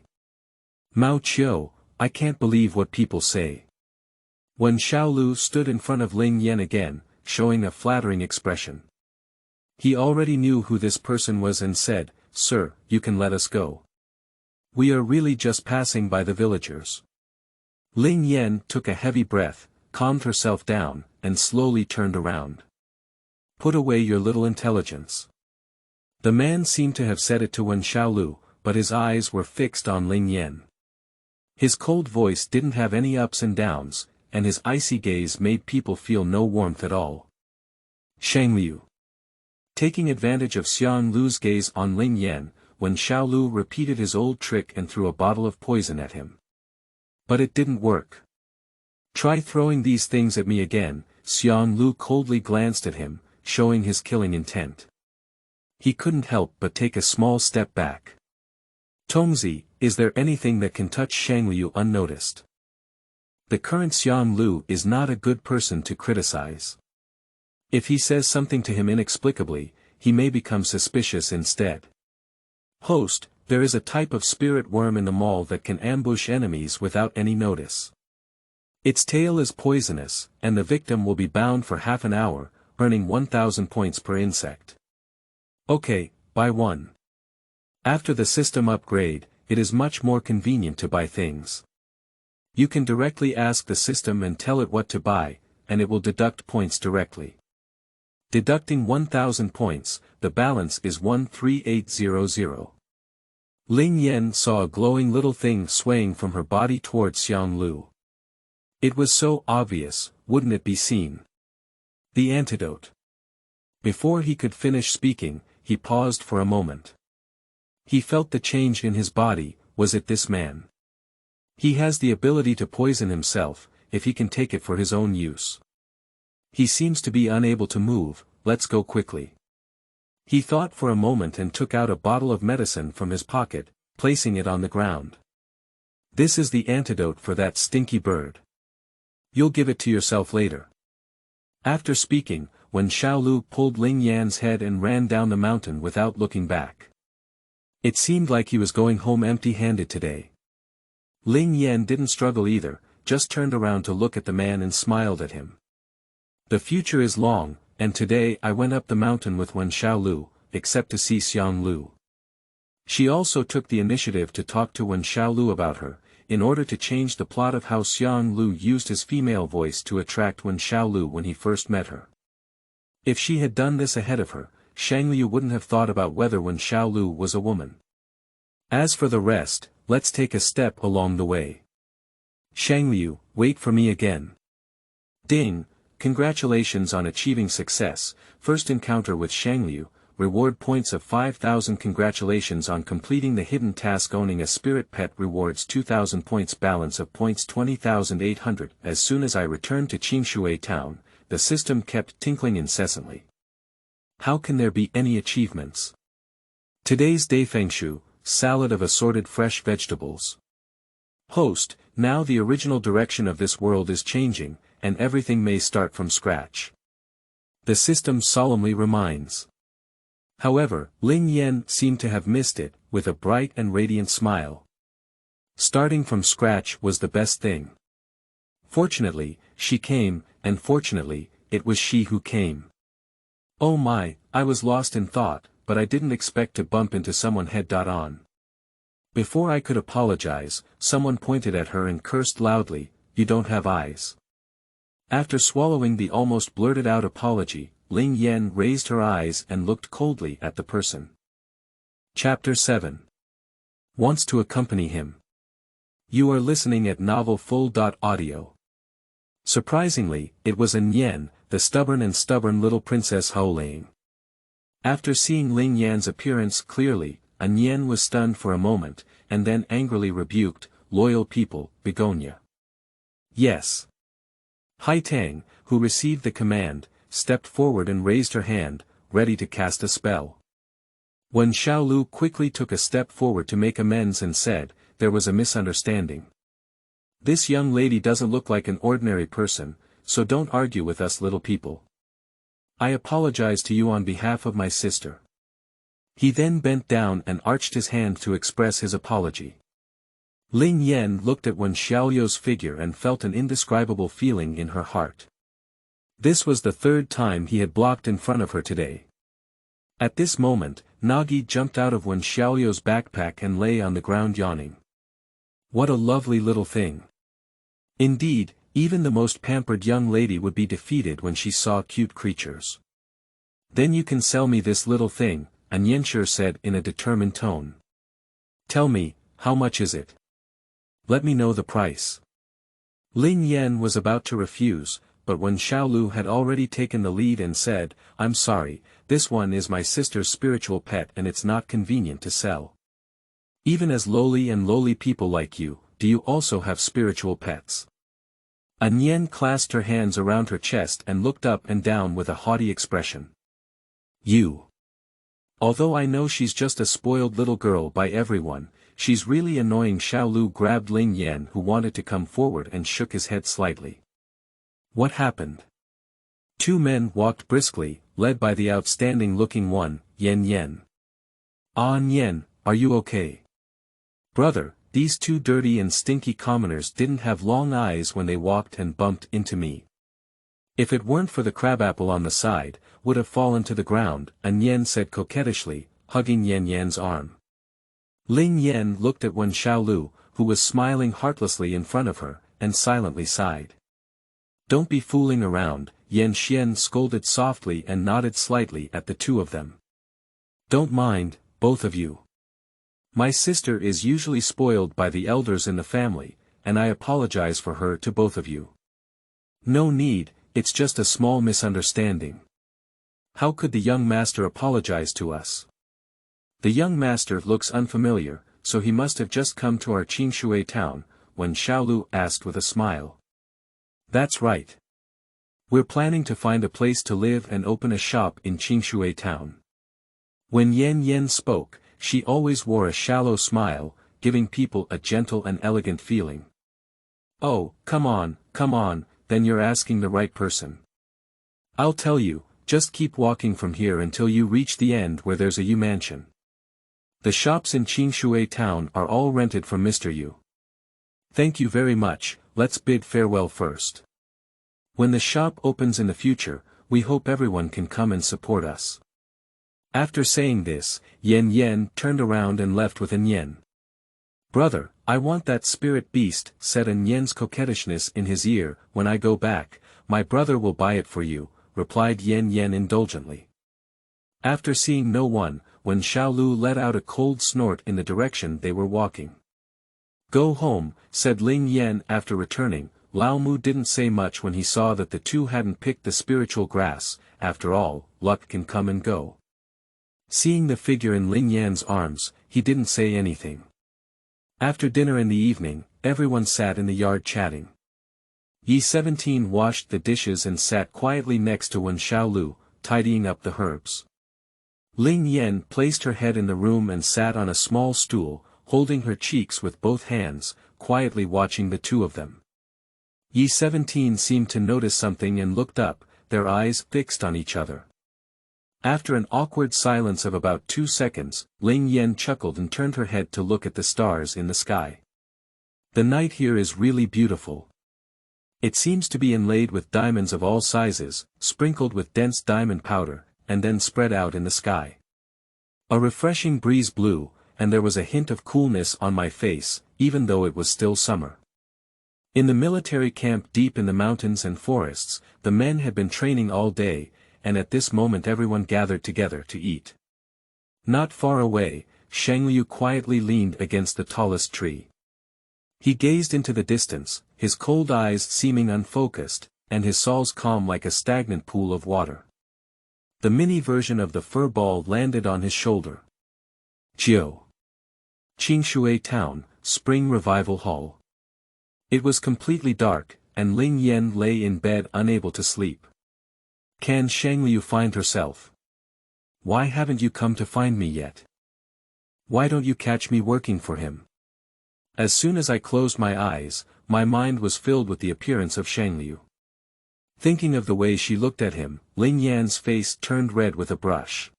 Mao Qiao, I can't believe what people say. Wen Xiaoliu stood in front of Ling Yan again, showing a flattering expression. He already knew who this person was and said, "Sir, you can let us go. We are really just passing by the villagers." Ling Yan took a heavy breath, calmed herself down, and slowly turned around. Put away your little intelligence. The man seemed to have said it to Wen Xiaoliu, but his eyes were fixed on Ling Yan. His cold voice didn't have any ups and downs, and his icy gaze made people feel no warmth at all. Xiangliu. Taking advantage of Xiangliu's gaze on Ling Yan, Wen Xiaoliu repeated his old trick and threw a bottle of poison at him. But it didn't work. Try throwing these things at me again. Xiangliu coldly glanced at him, showing his killing intent. He couldn't help but take a small step back. Tongzi, is there anything that can touch Xiangliu unnoticed? The current Xiangliu is not a good person to criticize. If he says something to him inexplicably, he may become suspicious instead. Host, there is a type of spirit worm in the mall that can ambush enemies without any notice. Its tail is poisonous, and the victim will be bound for half an hour, earning 1,000 points per insect. Okay, buy one. After the system upgrade, it is much more convenient to buy things. You can directly ask the system and tell it what to buy, and it will deduct points directly. Deducting 1,000 points, the balance is 13800. Ling Yan saw a glowing little thing swaying from her body towards Xiangliu. It was so obvious, wouldn't it be seen? The antidote. Before he could finish speaking, he paused for a moment. He felt the change in his body. Was it this man? He has the ability to poison himself, if he can take it for his own use. He seems to be unable to move. Let's go quickly. He thought for a moment and took out a bottle of medicine from his pocket, placing it on the ground. This is the antidote for that stinky bird. You'll give it to yourself later. After speaking, Wen Xiaoliu pulled Ling Yan's head and ran down the mountain without looking back. It seemed like he was going home empty-handed today. Ling Yan didn't struggle either, just turned around to look at the man and smiled at him. The future is long, and today I went up the mountain with Wen Xiaoliu, except to see Xiangliu. She also took the initiative to talk to Wen Xiaoliu about her, in order to change the plot of how Xiangliu used his female voice to attract Wen Xiaoliu when he first met her. If she had done this ahead of her, Xiangliu wouldn't have thought about whether Wen Xiaoliu was a woman. As for the rest, let's take a step along the way. Xiangliu, wait for me again. Ding, congratulations on achieving success. First encounter with Xiangliu, reward points of 5,000. Congratulations on completing the hidden task. Owning a spirit pet rewards 2,000 points. Balance of points 20,800. As soon as I returned to Qingshui Town, the system kept tinkling incessantly. How can there be any achievements? Today's Daifengshu, salad of assorted fresh vegetables. Host, now the original direction of this world is changing, and everything may start from scratch. The system solemnly reminds. However, Ling Yan seemed to have missed it, with a bright and radiant smile. Starting from scratch was the best thing. Fortunately, she came, and fortunately, it was she who came. Oh my, I was lost in thought, but I didn't expect to bump into someone head-on. Before I could apologize, someone pointed at her and cursed loudly, "You don't have eyes." After swallowing the almost blurted-out apology, Ling Yan raised her eyes and looked coldly at the person. Chapter 7. Wants to accompany him. You are listening at novelfull.audio. Surprisingly, it was Ning Yan, the stubborn little Princess Haoling. After seeing Ling Yan's appearance clearly, Ning Yan was stunned for a moment, and then angrily rebuked, "Loyal people, begonia." Yes. Hai Tang, who received the command, stepped forward and raised her hand, ready to cast a spell. Wen Xiaoliu quickly took a step forward to make amends and said, "There was a misunderstanding. This young lady doesn't look like an ordinary person, so don't argue with us little people. I apologize to you on behalf of my sister." He then bent down and arched his hand to express his apology. Ling Yan looked at Wen Xiaoliu's figure and felt an indescribable feeling in her heart. This was the third time he had blocked in front of her today. At this moment, Nagi jumped out of Wen Xiaoliu's backpack and lay on the ground yawning. What a lovely little thing. Indeed, even the most pampered young lady would be defeated when she saw cute creatures. "Then you can sell me this little thing," Anyanshir said in a determined tone. "Tell me, how much is it? Let me know the price." Ling Yan was about to refuse, but Wen Xiaoliu had already taken the lead and said, "I'm sorry, this one is my sister's spiritual pet and it's not convenient to sell. Even as lowly people like you, do you also have spiritual pets?" Anyan clasped her hands around her chest and looked up and down with a haughty expression. "You. Although I know she's just a spoiled little girl by everyone, she's really annoying." Xiaoliu grabbed Ling Yan who wanted to come forward and shook his head slightly. What happened? Two men walked briskly, led by the outstanding-looking one, Yan. "Ah Yan, are you okay?" "Brother, these two dirty and stinky commoners didn't have long eyes when they walked and bumped into me. If it weren't for the crabapple on the side, would have fallen to the ground," Anyan said coquettishly, hugging Yan's arm. Ling Yan looked at Wen Xiaoliu, who was smiling heartlessly in front of her, and silently sighed. "Don't be fooling around," Yan Xian scolded softly and nodded slightly at the two of them. "Don't mind, both of you. My sister is usually spoiled by the elders in the family, and I apologize for her to both of you." "No need, it's just a small misunderstanding. How could the young master apologize to us?" "The young master looks unfamiliar, so he must have just come to our Qingshui Town," Wen Xiaoliu asked with a smile. "That's right. We're planning to find a place to live and open a shop in Qingshui Town." When Yan spoke, she always wore a shallow smile, giving people a gentle and elegant feeling. "Oh, come on, then you're asking the right person. I'll tell you, just keep walking from here until you reach the end where there's a Yu mansion. The shops in Qingshui Town are all rented from Mr. Yu. Thank you very much, let's bid farewell first. When the shop opens in the future, we hope everyone can come and support us." After saying this, Yan turned around and left with Anyan. "Brother, I want that spirit beast," said Anyan's coquettishness in his ear. "When I go back, my brother will buy it for you," replied Yan indulgently. After seeing no one, Wen Xiaoliu let out a cold snort in the direction they were walking. "Go home," said Ling Yan after returning. Lao Mu didn't say much when he saw that the two hadn't picked the spiritual grass. After all, luck can come and go. Seeing the figure in Ling Yan's arms, he didn't say anything. After dinner in the evening, everyone sat in the yard chatting. Yi 17 washed the dishes and sat quietly next to Wen Xiaoliu, tidying up the herbs. Ling Yan placed her head in the room and sat on a small stool, holding her cheeks with both hands, quietly watching the two of them. Yi 17 seemed to notice something and looked up, their eyes fixed on each other. After an awkward silence of about 2 seconds, Ling Yan chuckled and turned her head to look at the stars in the sky. "The night here is really beautiful. It seems to be inlaid with diamonds of all sizes, sprinkled with dense diamond powder, and then spread out in the sky. A refreshing breeze blew, and there was a hint of coolness on my face, even though it was still summer." In the military camp deep in the mountains and forests, the men had been training all day, and at this moment everyone gathered together to eat. Not far away, Xiangliu quietly leaned against the tallest tree. He gazed into the distance, his cold eyes seeming unfocused, and his soles calm like a stagnant pool of water. The mini version of the fur ball landed on his shoulder. Jiu. Qingshui Town, Spring Revival Hall. It was completely dark, and Ling Yan lay in bed unable to sleep. Can Xiangliu find herself? Why haven't you come to find me yet? Why don't you catch me working for him? As soon as I closed my eyes, my mind was filled with the appearance of Xiangliu. Thinking of the way she looked at him, Ling Yan's face turned red with a brush.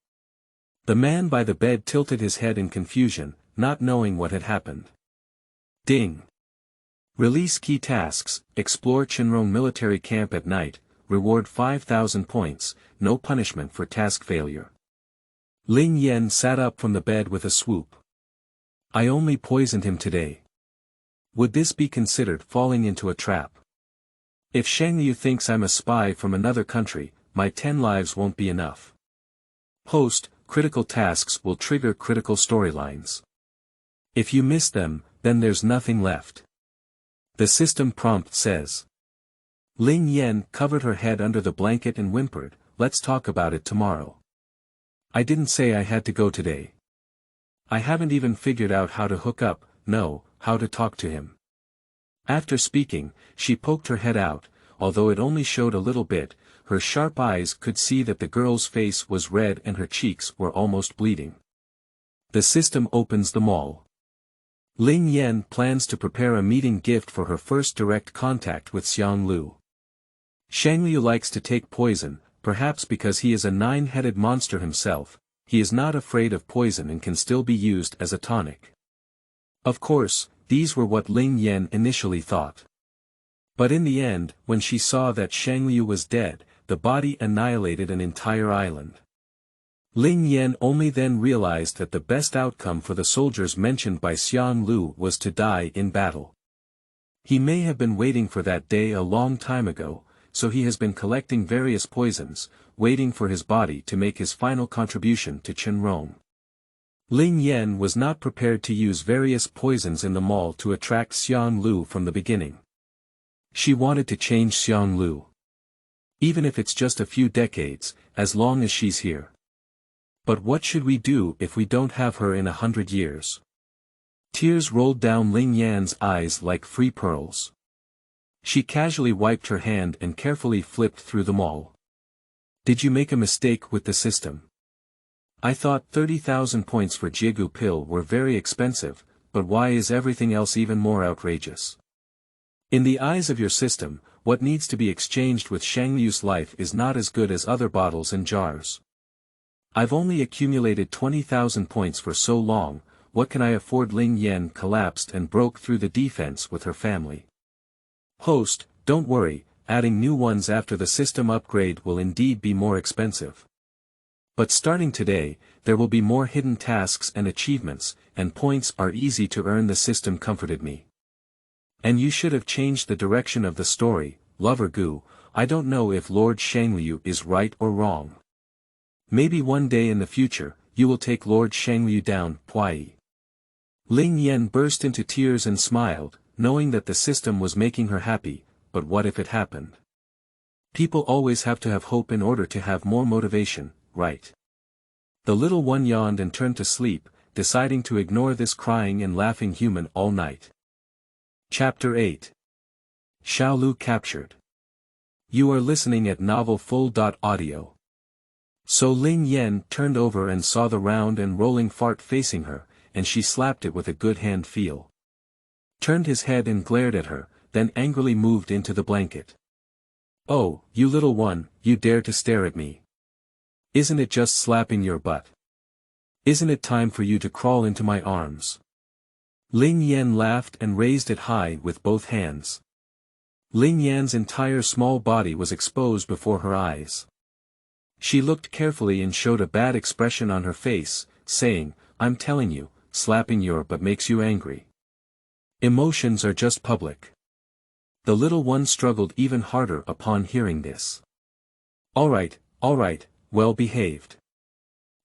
The man by the bed tilted his head in confusion, not knowing what had happened. Ding! Release key tasks, explore Qinrong military camp at night, reward 5,000 points, no punishment for task failure. Ling Yan sat up from the bed with a swoop. I only poisoned him today. Would this be considered falling into a trap? If Xiangliu thinks I'm a spy from another country, my 10 lives won't be enough. Host, critical tasks will trigger critical storylines. If you miss them, then there's nothing left. The system prompt says. Ling Yan covered her head under the blanket and whimpered, let's talk about it tomorrow. I didn't say I had to go today. I haven't even figured out how to hook up, no, how to talk to him. After speaking, she poked her head out, although it only showed a little bit, her sharp eyes could see that the girl's face was red and her cheeks were almost bleeding. The system opens the mall. Ling Yan plans to prepare a meeting gift for her first direct contact with Xiangliu. Xiangliu likes to take poison, perhaps because he is a 9-headed monster himself. He is not afraid of poison and can still be used as a tonic. Of course, these were what Ling Yan initially thought. But in the end, when she saw that Xiangliu was dead, the body annihilated an entire island. Ling Yan only then realized that the best outcome for the soldiers mentioned by Xiangliu was to die in battle. He may have been waiting for that day a long time ago, so he has been collecting various poisons, waiting for his body to make his final contribution to Qinrong. Ling Yan was not prepared to use various poisons in the mall to attract Xiangliu from the beginning. She wanted to change Xiangliu. Even if it's just a few decades, as long as she's here. But what should we do if we don't have her in 100 years? Tears rolled down Ling Yan's eyes like free pearls. She casually wiped her hand and carefully flipped through them all. Did you make a mistake with the system? I thought 30,000 points for Jiegu pill were very expensive, but why is everything else even more outrageous? In the eyes of your system, what needs to be exchanged with Xiangliu's life is not as good as other bottles and jars. I've only accumulated 20,000 points for so long, what can I afford? Ling Yan collapsed and broke through the defense with her family. Host, don't worry, adding new ones after the system upgrade will indeed be more expensive. But starting today, there will be more hidden tasks and achievements, and points are easy to earn. The system comforted me. And you should have changed the direction of the story, Lover Gu. I don't know if Lord Xiangliu is right or wrong. Maybe one day in the future, you will take Lord Xiangliu down, Pui. Ling Yan burst into tears and smiled, knowing that the system was making her happy, but what if it happened? People always have to have hope in order to have more motivation, right? The little one yawned and turned to sleep, deciding to ignore this crying and laughing human all night. Chapter 8. Xiaoliu captured. You are listening at novelfull.audio. So Ling Yan turned over and saw the round and rolling fart facing her, and she slapped it with a good hand feel. Turned his head and glared at her, then angrily moved into the blanket. Oh, you little one, you dare to stare at me. Isn't it just slapping your butt? Isn't it time for you to crawl into my arms? Ling Yan laughed and raised it high with both hands. Ling Yan's entire small body was exposed before her eyes. She looked carefully and showed a bad expression on her face, saying, I'm telling you, slapping your butt makes you angry. Emotions are just public. The little one struggled even harder upon hearing this. All right, well behaved.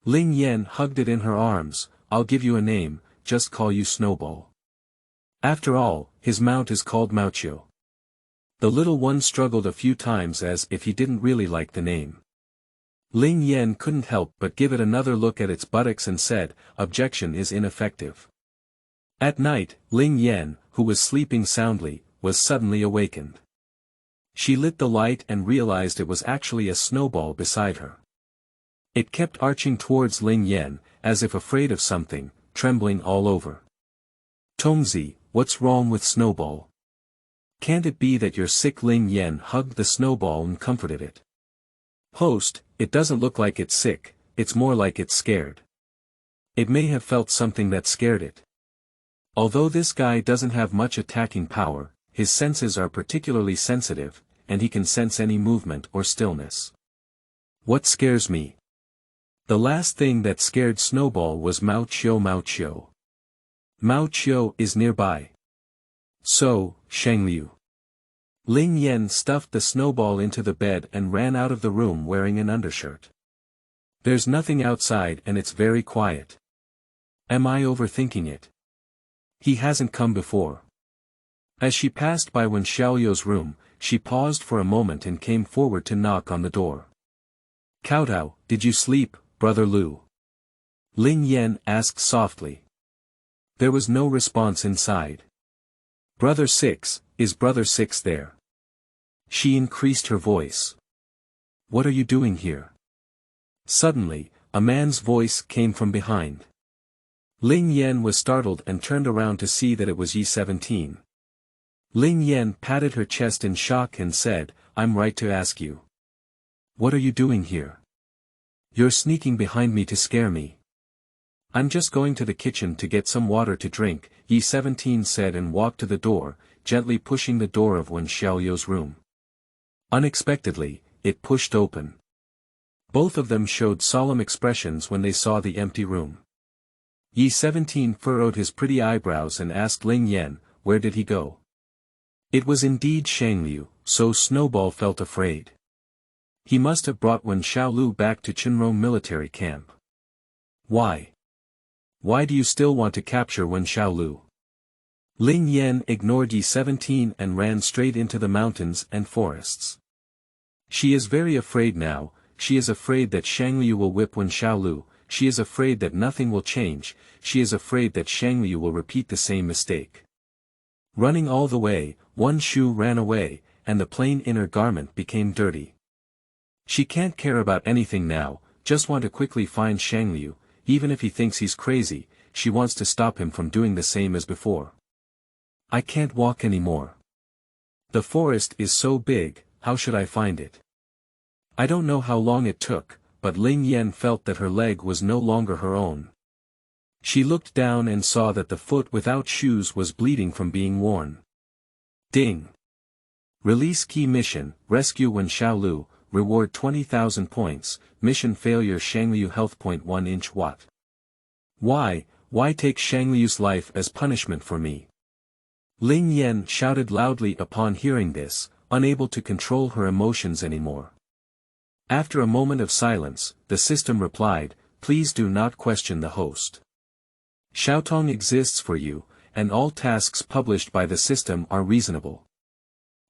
Ling Yan hugged it in her arms. I'll give you a name, just call you Snowball. After all, his mount is called Mouchio. The little one struggled a few times as if he didn't really like the name. Ling Yan couldn't help but give it another look at its buttocks and said, objection is ineffective. At night, Ling Yan, who was sleeping soundly, was suddenly awakened. She lit the light and realized it was actually a snowball beside her. It kept arching towards Ling Yan, as if afraid of something, trembling all over. Tongzi, what's wrong with Snowball? Can't it be that you're sick? Ling Yan hugged the snowball and comforted it. Host, it doesn't look like it's sick, it's more like it's scared. It may have felt something that scared it. Although this guy doesn't have much attacking power, his senses are particularly sensitive, and he can sense any movement or stillness. What scares me? The last thing that scared Snowball was Mao Qiu. Mao Qiu. Mao Qiu is nearby. So, Xiangliu. Ling Yan stuffed the snowball into the bed and ran out of the room wearing an undershirt. There's nothing outside and it's very quiet. Am I overthinking it? He hasn't come before. As she passed by Wen Xiaoliu's room, she paused for a moment and came forward to knock on the door. Kowtow, did you sleep, Brother Lu? Ling Yan asked softly. There was no response inside. Brother Six, is Brother Six there? She increased her voice. What are you doing here? Suddenly, a man's voice came from behind. Ling Yan was startled and turned around to see that it was Yi-17. Ling Yan patted her chest in shock and said, I'm right to ask you. What are you doing here? You're sneaking behind me to scare me. I'm just going to the kitchen to get some water to drink, Yi-17 said and walked to the door, gently pushing the door of Wen Xiaoliu's room. Unexpectedly, it pushed open. Both of them showed solemn expressions when they saw the empty room. Yi-17 furrowed his pretty eyebrows and asked Ling Yan, where did he go? It was indeed Xiangliu, so Snowball felt afraid. He must have brought Wen Xiaoliu back to Qinrong military camp. Why? Why do you still want to capture Wen Xiaoliu? Ling Yan ignored Yi-17 and ran straight into the mountains and forests. She is very afraid now, she is afraid that Xiangliu will whip Wen Xiaoliu, she is afraid that nothing will change, she is afraid that Xiangliu will repeat the same mistake. Running all the way, one shoe ran away, and the plain inner garment became dirty. She can't care about anything now, just want to quickly find Xiangliu, even if he thinks he's crazy, she wants to stop him from doing the same as before. I can't walk anymore. The forest is so big, how should I find it? I don't know how long it took, but Ling Yan felt that her leg was no longer her own. She looked down and saw that the foot without shoes was bleeding from being worn. Ding! Release key mission, rescue Wen Xiaoliu, reward 20,000 points, mission failure Xiangliu health point 1 inch watt. Why take Xiangliu's life as punishment for me? Ling Yan shouted loudly upon hearing this, unable to control her emotions anymore. After a moment of silence, the system replied, please do not question the host. Xiaotong exists for you, and all tasks published by the system are reasonable.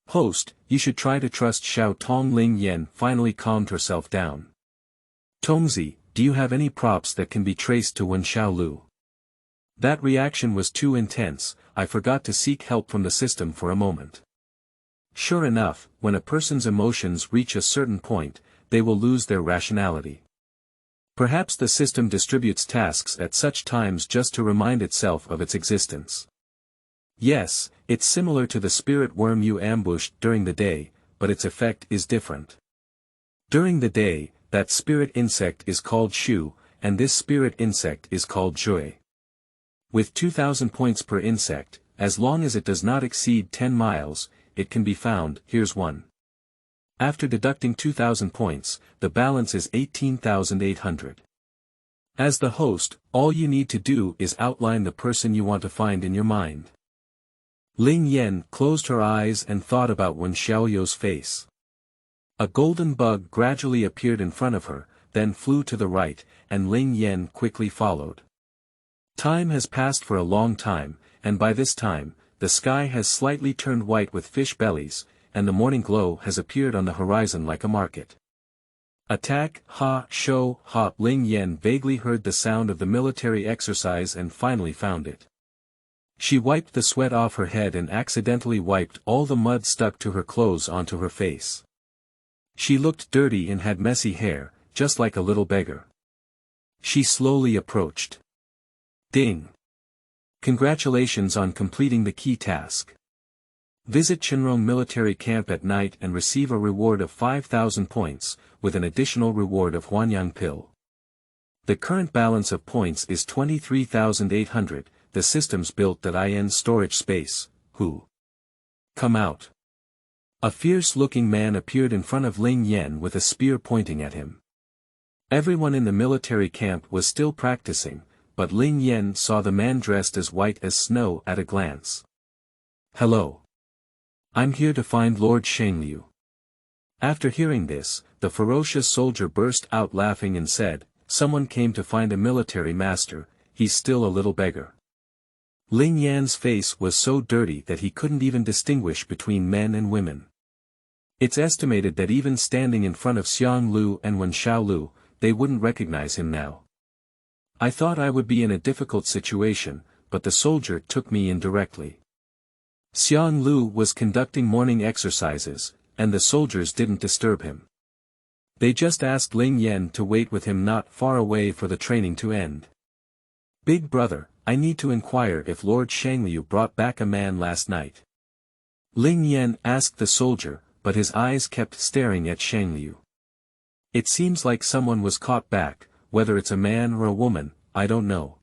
Host, you should try to trust Xiaotong. Ling Yan finally calmed herself down. Tongzi, do you have any props that can be traced to Wen Xiaoliu? That reaction was too intense, I forgot to seek help from the system for a moment. Sure enough, when a person's emotions reach a certain point, they will lose their rationality. Perhaps the system distributes tasks at such times just to remind itself of its existence. Yes, it's similar to the spirit worm you ambushed during the day, but its effect is different. During the day, that spirit insect is called Shu, and this spirit insect is called Jui. With 2,000 points per insect, as long as it does not exceed 10 miles, it can be found. Here's one. After deducting 2,000 points, the balance is 18,800. As the host, all you need to do is outline the person you want to find in your mind. Ling Yan closed her eyes and thought about Wen Xiaoliu's face. A golden bug gradually appeared in front of her, then flew to the right, and Ling Yan quickly followed. Time has passed for a long time, and by this time, the sky has slightly turned white with fish bellies, and the morning glow has appeared on the horizon like a market. Attack, ha, show, ha. Ling Yan vaguely heard the sound of the military exercise and finally found it. She wiped the sweat off her head and accidentally wiped all the mud stuck to her clothes onto her face. She looked dirty and had messy hair, just like a little beggar. She slowly approached. Ding! Congratulations on completing the key task. Visit Chenrong military camp at night and receive a reward of 5,000 points, with an additional reward of Huanyang pill. The current balance of points is 23,800, the system's built that IN storage space, who? Come out. A fierce-looking man appeared in front of Ling Yan with a spear pointing at him. Everyone in the military camp was still practicing, but Ling Yan saw the man dressed as white as snow at a glance. Hello. I'm here to find Lord Xiangliu. After hearing this, the ferocious soldier burst out laughing and said, someone came to find a military master, he's still a little beggar. Ling Yan's face was so dirty that he couldn't even distinguish between men and women. It's estimated that even standing in front of Xiangliu and Wen Xiaoliu, they wouldn't recognize him now. I thought I would be in a difficult situation, but the soldier took me in directly. Xiangliu was conducting morning exercises, and the soldiers didn't disturb him. They just asked Ling Yan to wait with him not far away for the training to end. Big brother, I need to inquire if Lord Xiangliu brought back a man last night. Ling Yan asked the soldier, but his eyes kept staring at Xiangliu. It seems like someone was caught back, whether it's a man or a woman, I don't know.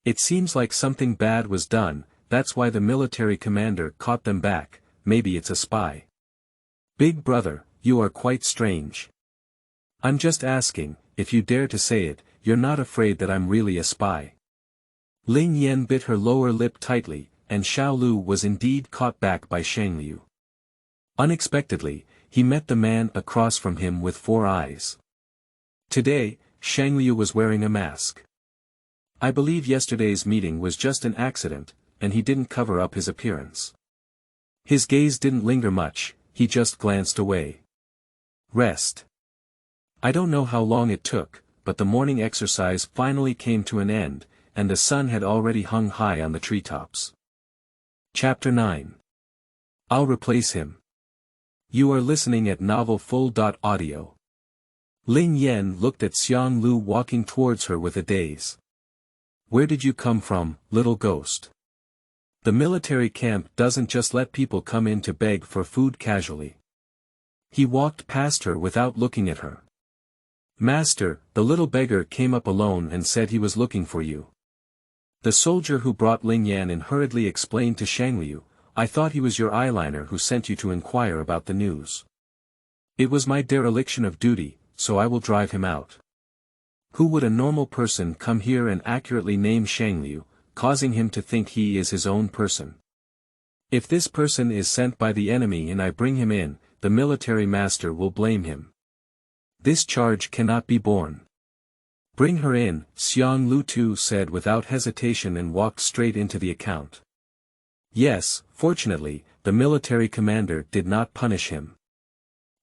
It seems like something bad was done, that's why the military commander caught them back, maybe it's a spy. Big brother, you are quite strange. I'm just asking, if you dare to say it, you're not afraid that I'm really a spy. Ling Yan bit her lower lip tightly, and Xiaoliu was indeed caught back by Xiangliu. Unexpectedly, he met the man across from him with 4 eyes. Today, Xiangliu was wearing a mask. I believe yesterday's meeting was just an accident, and he didn't cover up his appearance. His gaze didn't linger much, he just glanced away. Rest. I don't know how long it took, but the morning exercise finally came to an end, and the sun had already hung high on the treetops. Chapter 9. I'll replace him. You are listening at novelfull.audio. Ling Yan looked at Xiangliu walking towards her with a daze. Where did you come from, little ghost? The military camp doesn't just let people come in to beg for food casually. He walked past her without looking at her. Master, the little beggar came up alone and said he was looking for you. The soldier who brought Ling Yan in hurriedly explained to Xiangliu, I thought he was your eyeliner who sent you to inquire about the news. It was my dereliction of duty, so I will drive him out. Who would a normal person come here and accurately name Xiangliu, causing him to think he is his own person? If this person is sent by the enemy and I bring him in, the military master will blame him. This charge cannot be borne. Bring her in, Xiangliu too said without hesitation and walked straight into the account. Yes, fortunately, the military commander did not punish him.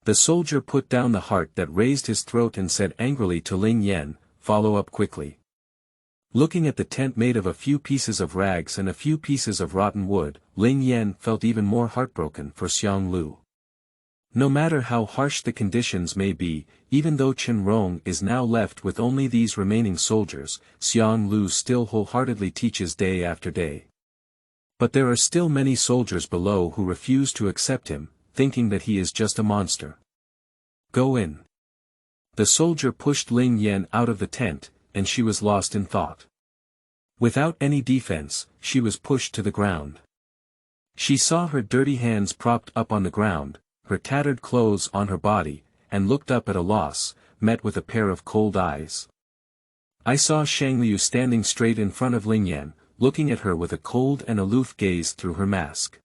The soldier put down the heart that raised his throat and said angrily to Ling Yan, follow up quickly. Looking at the tent made of a few pieces of rags and a few pieces of rotten wood, Ling Yan felt even more heartbroken for Xiangliu. No matter how harsh the conditions may be, even though Chenrong is now left with only these remaining soldiers, Xiangliu still wholeheartedly teaches day after day. But there are still many soldiers below who refuse to accept him, thinking that he is just a monster. Go in. The soldier pushed Ling Yan out of the tent, and she was lost in thought. Without any defense, she was pushed to the ground. She saw her dirty hands propped up on the ground, her tattered clothes on her body, and looked up at a loss, met with a pair of cold eyes. I saw Xiangliu standing straight in front of Ling Yan, looking at her with a cold and aloof gaze through her mask.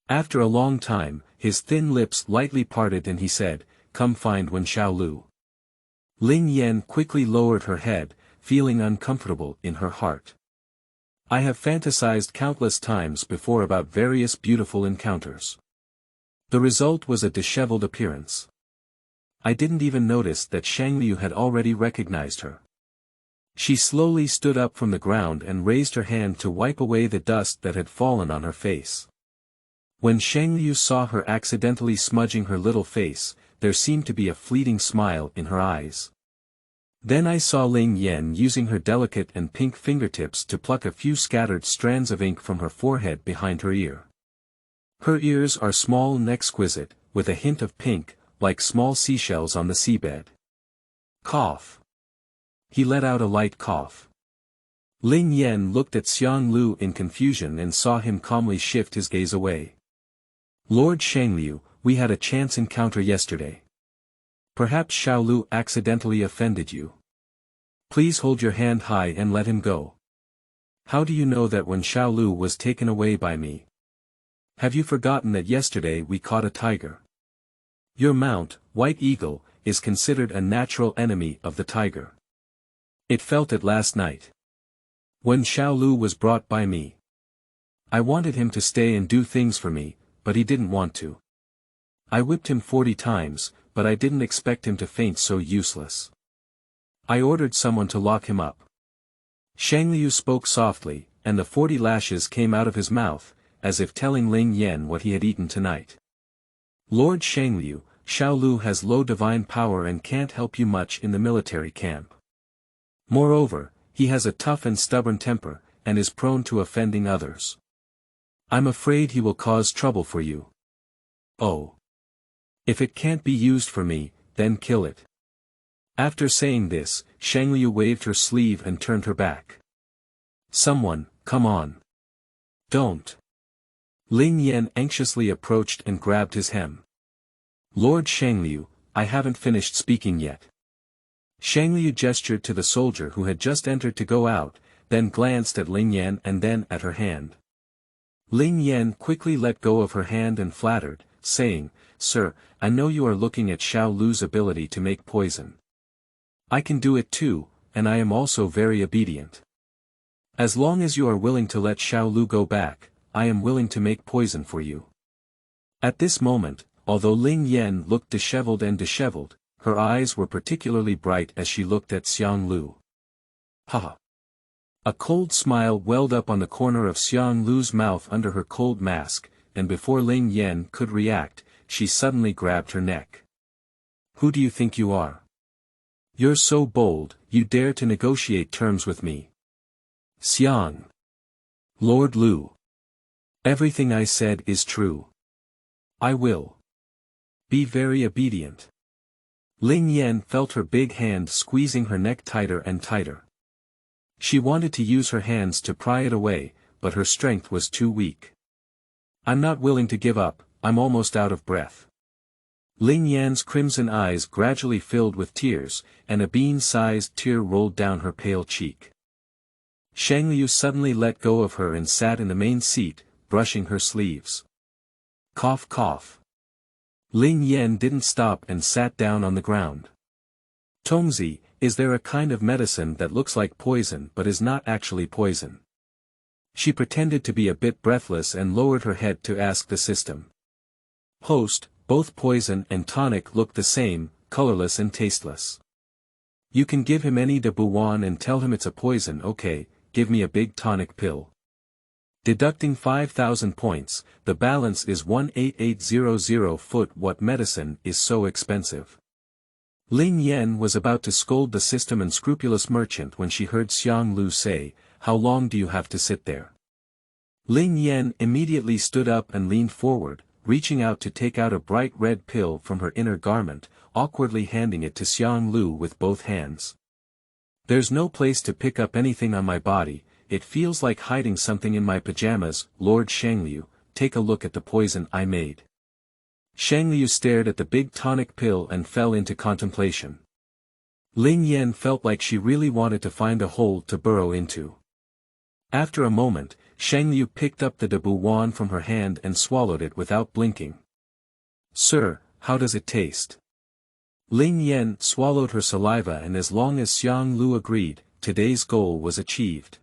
After a long time, his thin lips lightly parted and he said, come find Wen Xiaoliu. Ling Yan quickly lowered her head, feeling uncomfortable in her heart. I have fantasized countless times before about various beautiful encounters. The result was a disheveled appearance. I didn't even notice that Xiangliu had already recognized her. She slowly stood up from the ground and raised her hand to wipe away the dust that had fallen on her face. When Xiangliu saw her accidentally smudging her little face, there seemed to be a fleeting smile in her eyes. Then I saw Ling Yan using her delicate and pink fingertips to pluck a few scattered strands of ink from her forehead behind her ear. Her ears are small and exquisite, with a hint of pink, like small seashells on the seabed. Cough. He let out a light cough. Ling Yan looked at Xiangliu in confusion and saw him calmly shift his gaze away. Lord Xiangliu, we had a chance encounter yesterday. Perhaps Xiaoliu accidentally offended you. Please hold your hand high and let him go. How do you know that when Xiaoliu was taken away by me? Have you forgotten that yesterday we caught a tiger? Your mount, White Eagle, is considered a natural enemy of the tiger. It felt it last night. When Xiaoliu was brought by me. I wanted him to stay and do things for me, but he didn't want to. I whipped him 40 times, but I didn't expect him to faint so useless. I ordered someone to lock him up. Xiangliu spoke softly, and the 40 lashes came out of his mouth, as if telling Ling Yan what he had eaten tonight. Lord Xiangliu, Xiaoliu has low divine power and can't help you much in the military camp. Moreover, he has a tough and stubborn temper, and is prone to offending others. I'm afraid he will cause trouble for you. Oh. If it can't be used for me, then kill it. After saying this, Xiangliu waved her sleeve and turned her back. Someone, come on. Don't. Ling Yan anxiously approached and grabbed his hem. Lord Xiangliu, I haven't finished speaking yet. Xiangliu gestured to the soldier who had just entered to go out, then glanced at Ling Yan and then at her hand. Ling Yan quickly let go of her hand and flattered, saying, Sir, I know you are looking at Xiaoliu's ability to make poison. I can do it too, and I am also very obedient. As long as you are willing to let Xiaoliu go back, I am willing to make poison for you. At this moment, although Ling Yan looked disheveled, her eyes were particularly bright as she looked at Xiangliu. Ha! A cold smile welled up on the corner of Xiangliu's mouth under her cold mask, and before Ling Yan could react, she suddenly grabbed her neck. Who do you think you are? You're so bold, you dare to negotiate terms with me. Xiang. Lord Liu. Everything I said is true. I will be very obedient. Ling Yan felt her big hand squeezing her neck tighter and tighter. She wanted to use her hands to pry it away, but her strength was too weak. I'm not willing to give up, I'm almost out of breath. Ling Yan's crimson eyes gradually filled with tears, and a bean-sized tear rolled down her pale cheek. Xiangliu suddenly let go of her and sat in the main seat, brushing her sleeves. Cough cough. Ling Yan didn't stop and sat down on the ground. Tongzi, is there a kind of medicine that looks like poison but is not actually poison? She pretended to be a bit breathless and lowered her head to ask the system. Host, both poison and tonic look the same, colorless and tasteless. You can give him any de Buwan and tell him it's a poison. Okay, give me a big tonic pill. Deducting 5,000 points, the balance is 18800 foot. What medicine is so expensive? Ling Yan was about to scold the system and scrupulous merchant when she heard Xiangliu say, how long do you have to sit there? Ling Yan immediately stood up and leaned forward, reaching out to take out a bright red pill from her inner garment, awkwardly handing it to Xiangliu with both hands. There's no place to pick up anything on my body, it feels like hiding something in my pajamas. Lord Xiangliu, take a look at the poison I made. Xiangliu stared at the big tonic pill and fell into contemplation. Ling Yan felt like she really wanted to find a hole to burrow into. After a moment, Xiangliu picked up the de Buwan from her hand and swallowed it without blinking. Sir, how does it taste? Ling Yan swallowed her saliva, and as long as Xiangliu agreed, today's goal was achieved.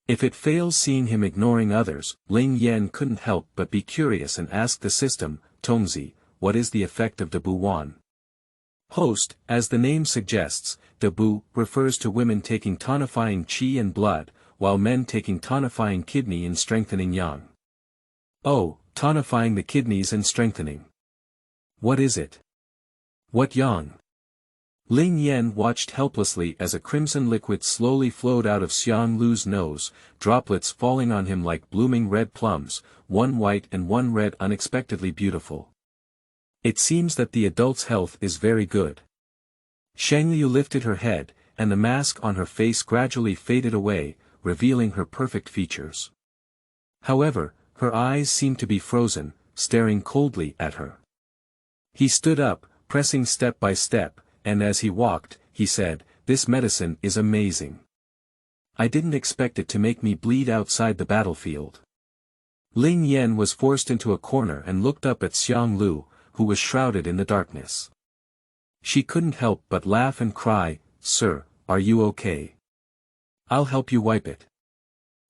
If it fails, seeing him ignoring others, Ling Yan couldn't help but be curious and ask the system, Tongzi, what is the effect of de Buwan? Host, as the name suggests, de Bu refers to women taking tonifying qi and blood, while men taking tonifying kidney and strengthening yang. Oh, tonifying the kidneys and strengthening. What is it? What yang? Ling Yan watched helplessly as a crimson liquid slowly flowed out of Xiangliu's nose, droplets falling on him like blooming red plums, one white and one red unexpectedly beautiful. It seems that the adult's health is very good. Xiangliu lifted her head, and the mask on her face gradually faded away, revealing her perfect features. However, her eyes seemed to be frozen, staring coldly at her. He stood up, pressing step by step, and as he walked, he said, "This medicine is amazing. I didn't expect it to make me bleed outside the battlefield." Ling Yan was forced into a corner and looked up at Xiangliu, who was shrouded in the darkness. She couldn't help but laugh and cry, "Sir, are you okay? I'll help you wipe it."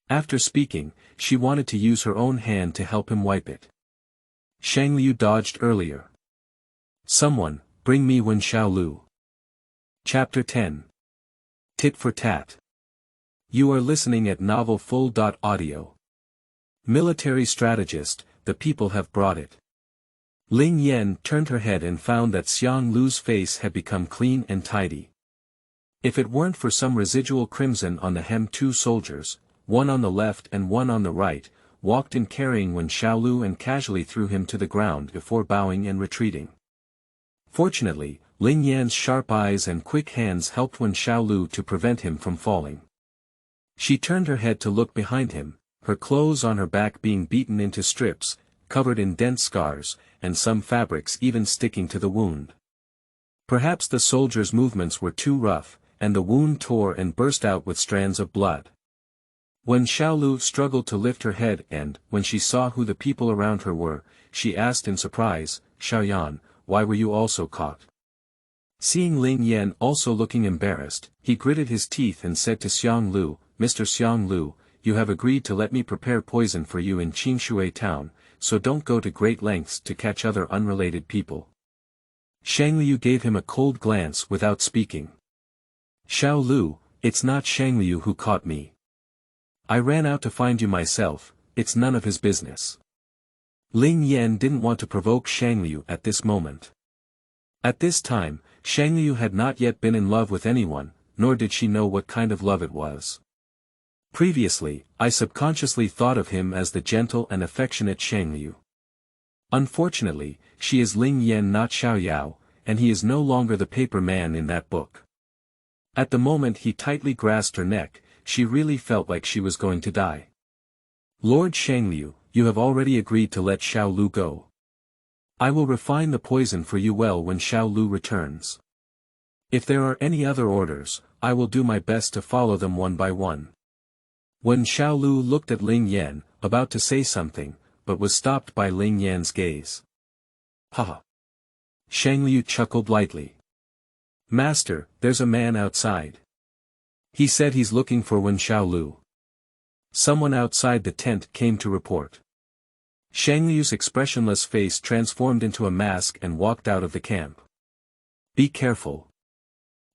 After speaking, she wanted to use her own hand to help him wipe it. Xiangliu dodged earlier. "Someone, bring me Wen Xiaoliu." Chapter 10. Tit for Tat. You are listening at novelfull.audio. Military strategist, the people have brought it. Ling Yan turned her head and found that Xiangliu's face had become clean and tidy. If it weren't for some residual crimson on the hem, two soldiers, one on the left and one on the right, walked in carrying Wen Xiaoliu and casually threw him to the ground before bowing and retreating. Fortunately, Ling Yan's sharp eyes and quick hands helped Wen Xiaoliu to prevent him from falling. She turned her head to look behind him, her clothes on her back being beaten into strips, covered in dense scars, and some fabrics even sticking to the wound. Perhaps the soldier's movements were too rough, and the wound tore and burst out with strands of blood. Wen Xiaoliu struggled to lift her head and, when she saw who the people around her were, she asked in surprise, "Xiaoyan, why were you also caught?" Seeing Ling Yan also looking embarrassed, he gritted his teeth and said to Xiangliu, "Mr. Xiangliu, you have agreed to let me prepare poison for you in Qingshui Town, so don't go to great lengths to catch other unrelated people." Xiangliu gave him a cold glance without speaking. "Xiaoliu, it's not Xiangliu who caught me. I ran out to find you myself, it's none of his business." Ling Yan didn't want to provoke Xiangliu at this moment. At this time, Xiangliu had not yet been in love with anyone, nor did she know what kind of love it was. Previously, I subconsciously thought of him as the gentle and affectionate Xiangliu. Unfortunately, she is Ling Yan, not Xiaoyao, and he is no longer the paper man in that book. At the moment he tightly grasped her neck, she really felt like she was going to die. "Lord Xiangliu, you have already agreed to let Xiaoliu go. I will refine the poison for you well when Xiaoliu returns. If there are any other orders, I will do my best to follow them one by one." Wen Xiaoliu looked at Ling Yan, about to say something, but was stopped by Ling Yan's gaze. "Haha." Xiangliu chuckled lightly. "Master, there's a man outside. He said he's looking for Wen Xiaoliu." Someone outside the tent came to report. Xiangliu's expressionless face transformed into a mask and walked out of the camp. "Be careful."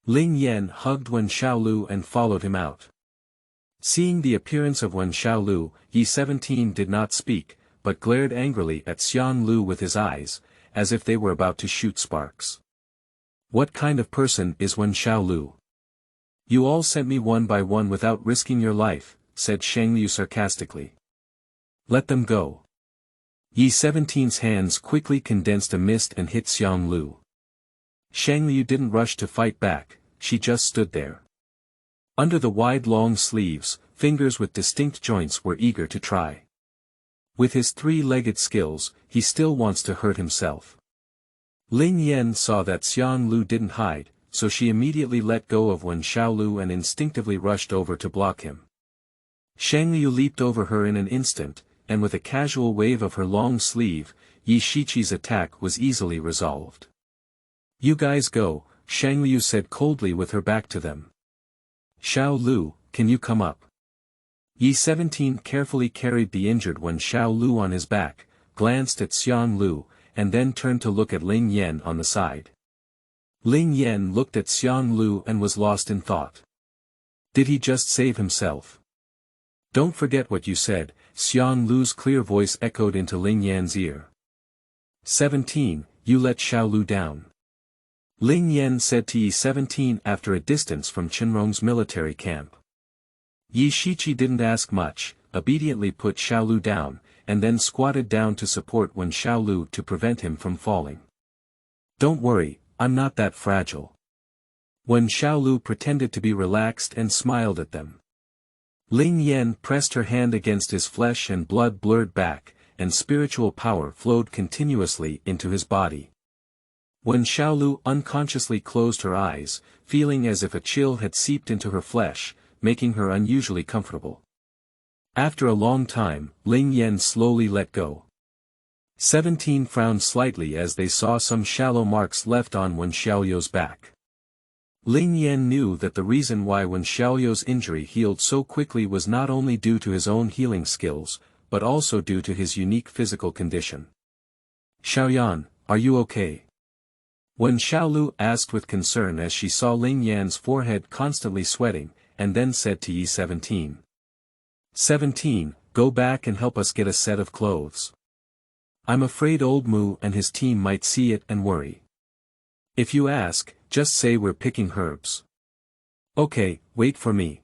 Ling Yan hugged Wen Xiaoliu and followed him out. Seeing the appearance of Wen Xiaoliu, Yi-17 did not speak, but glared angrily at Xiangliu with his eyes, as if they were about to shoot sparks. "What kind of person is Wen Xiaoliu? You all sent me one by one without risking your life," said Xiangliu sarcastically. "Let them go." Yi-17's hands quickly condensed a mist and hit Xiangliu. Xiangliu didn't rush to fight back, she just stood there. Under the wide long sleeves, fingers with distinct joints were eager to try. With his three-legged skills, he still wants to hurt himself. Ling Yan saw that Xiangliu didn't hide, so she immediately let go of Wen Xiaoliu and instinctively rushed over to block him. Xiangliu leaped over her in an instant, and with a casual wave of her long sleeve, Yi Shiqi's attack was easily resolved. "You guys go," Xiangliu said coldly with her back to them. "Xiaoliu, can you come up?" Yi-17 carefully carried the injured Wen Xiaoliu on his back, glanced at Xiangliu, and then turned to look at Ling Yan on the side. Ling Yan looked at Xiangliu and was lost in thought. Did he just save himself? "Don't forget what you said," Xiangliu's clear voice echoed into Ling Yan's ear. 17, "You let Xiaoliu down. Ling Yan said to Yi-17 after a distance from Qinrong's military camp. Yi Shiqi didn't ask much, obediently put Xiaoliu down, and then squatted down to support Wen Xiaoliu to prevent him from falling. Don't worry, I'm not that fragile. Wen Xiaoliu pretended to be relaxed and smiled at them. Ling Yan pressed her hand against his flesh and blood blurred back, and spiritual power flowed continuously into his body. Wen Xiaoliu unconsciously closed her eyes, feeling as if a chill had seeped into her flesh, making her unusually comfortable. After a long time, Ling Yan slowly let go. 17 frowned slightly as they saw some shallow marks left on Wen Xiaoliu's back. Ling Yan knew that the reason why Wen Xiaoliu's injury healed so quickly was not only due to his own healing skills, but also due to his unique physical condition. Xiaoyan, are you okay? Wen Xiaoliu asked with concern as she saw Ling Yan's forehead constantly sweating, and then said to Yi-17. 17, go back and help us get a set of clothes. I'm afraid old Mu and his team might see it and worry. If you ask, just say we're picking herbs. Okay, wait for me.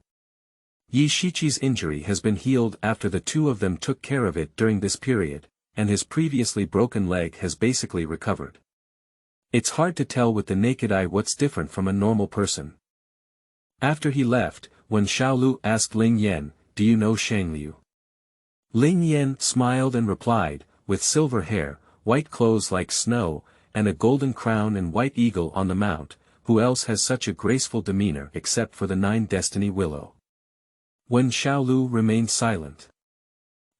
Yi Shiqi's injury has been healed after the two of them took care of it during this period, and his previously broken leg has basically recovered. It's hard to tell with the naked eye what's different from a normal person. After he left, Wen Xiaoliu asked Ling Yan, do you know Xiangliu? Ling Yan smiled and replied, with silver hair, white clothes like snow, and a golden crown and white eagle on the mount, who else has such a graceful demeanor except for the 9 destiny willow? Wen Xiaoliu remained silent.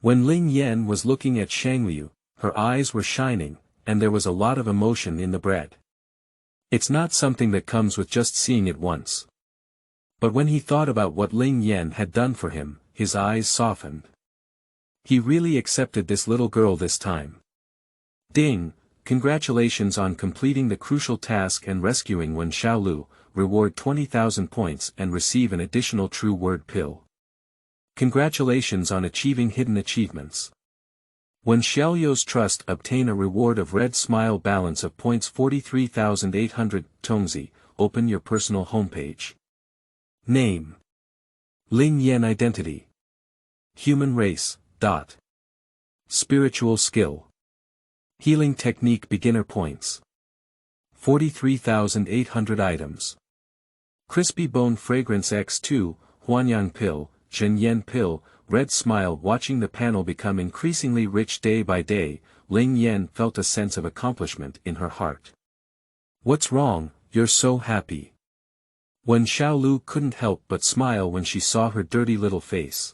When Ling Yan was looking at Xiangliu, her eyes were shining, and there was a lot of emotion in the bread. It's not something that comes with just seeing it once. But when he thought about what Ling Yan had done for him, his eyes softened. He really accepted this little girl this time. Ding! Congratulations on completing the crucial task and rescuing Wen Xiaoliu, reward 20,000 points and receive an additional true word pill. Congratulations on achieving hidden achievements. Wen Xiaoliu's trust obtain a reward of red smile balance of points 43,800, Tongzi, open your personal homepage. Name. Ling Yan identity. Human race, dot. Spiritual skill. Healing technique beginner points. 43,800 items. Crispy bone fragrance X2, Huanyang pill, Zhenyan pill, red smile. Watching the panel become increasingly rich day by day, Ling Yan felt a sense of accomplishment in her heart. What's wrong, you're so happy? Wen Xiaoliu couldn't help but smile when she saw her dirty little face.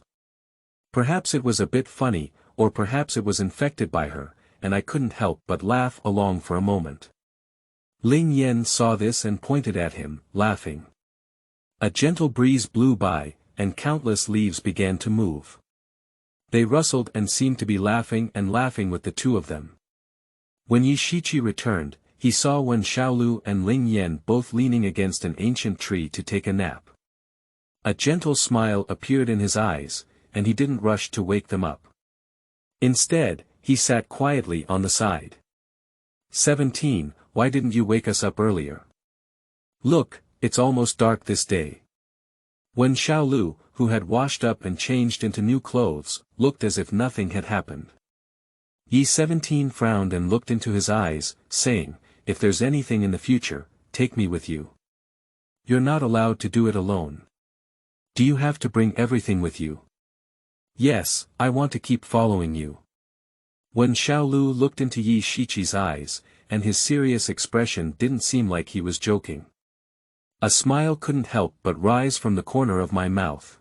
Perhaps it was a bit funny, or perhaps it was infected by her, and I couldn't help but laugh along for a moment. Ling Yan saw this and pointed at him, laughing. A gentle breeze blew by, and countless leaves began to move. They rustled and seemed to be laughing with the two of them. When Yi Shiqi returned, he saw Wen Xiaoliu and Ling Yan both leaning against an ancient tree to take a nap. A gentle smile appeared in his eyes, and he didn't rush to wake them up. Instead, he sat quietly on the side. 17, why didn't you wake us up earlier? Look, it's almost dark this day. Wen Xiaoliu, who had washed up and changed into new clothes, looked as if nothing had happened. Yi-17 frowned and looked into his eyes, saying, if there's anything in the future, take me with you. You're not allowed to do it alone. Do you have to bring everything with you? Yes, I want to keep following you. Wen Xiaoliu looked into Yi Shiqi's eyes, and his serious expression didn't seem like he was joking. A smile couldn't help but rise from the corner of my mouth.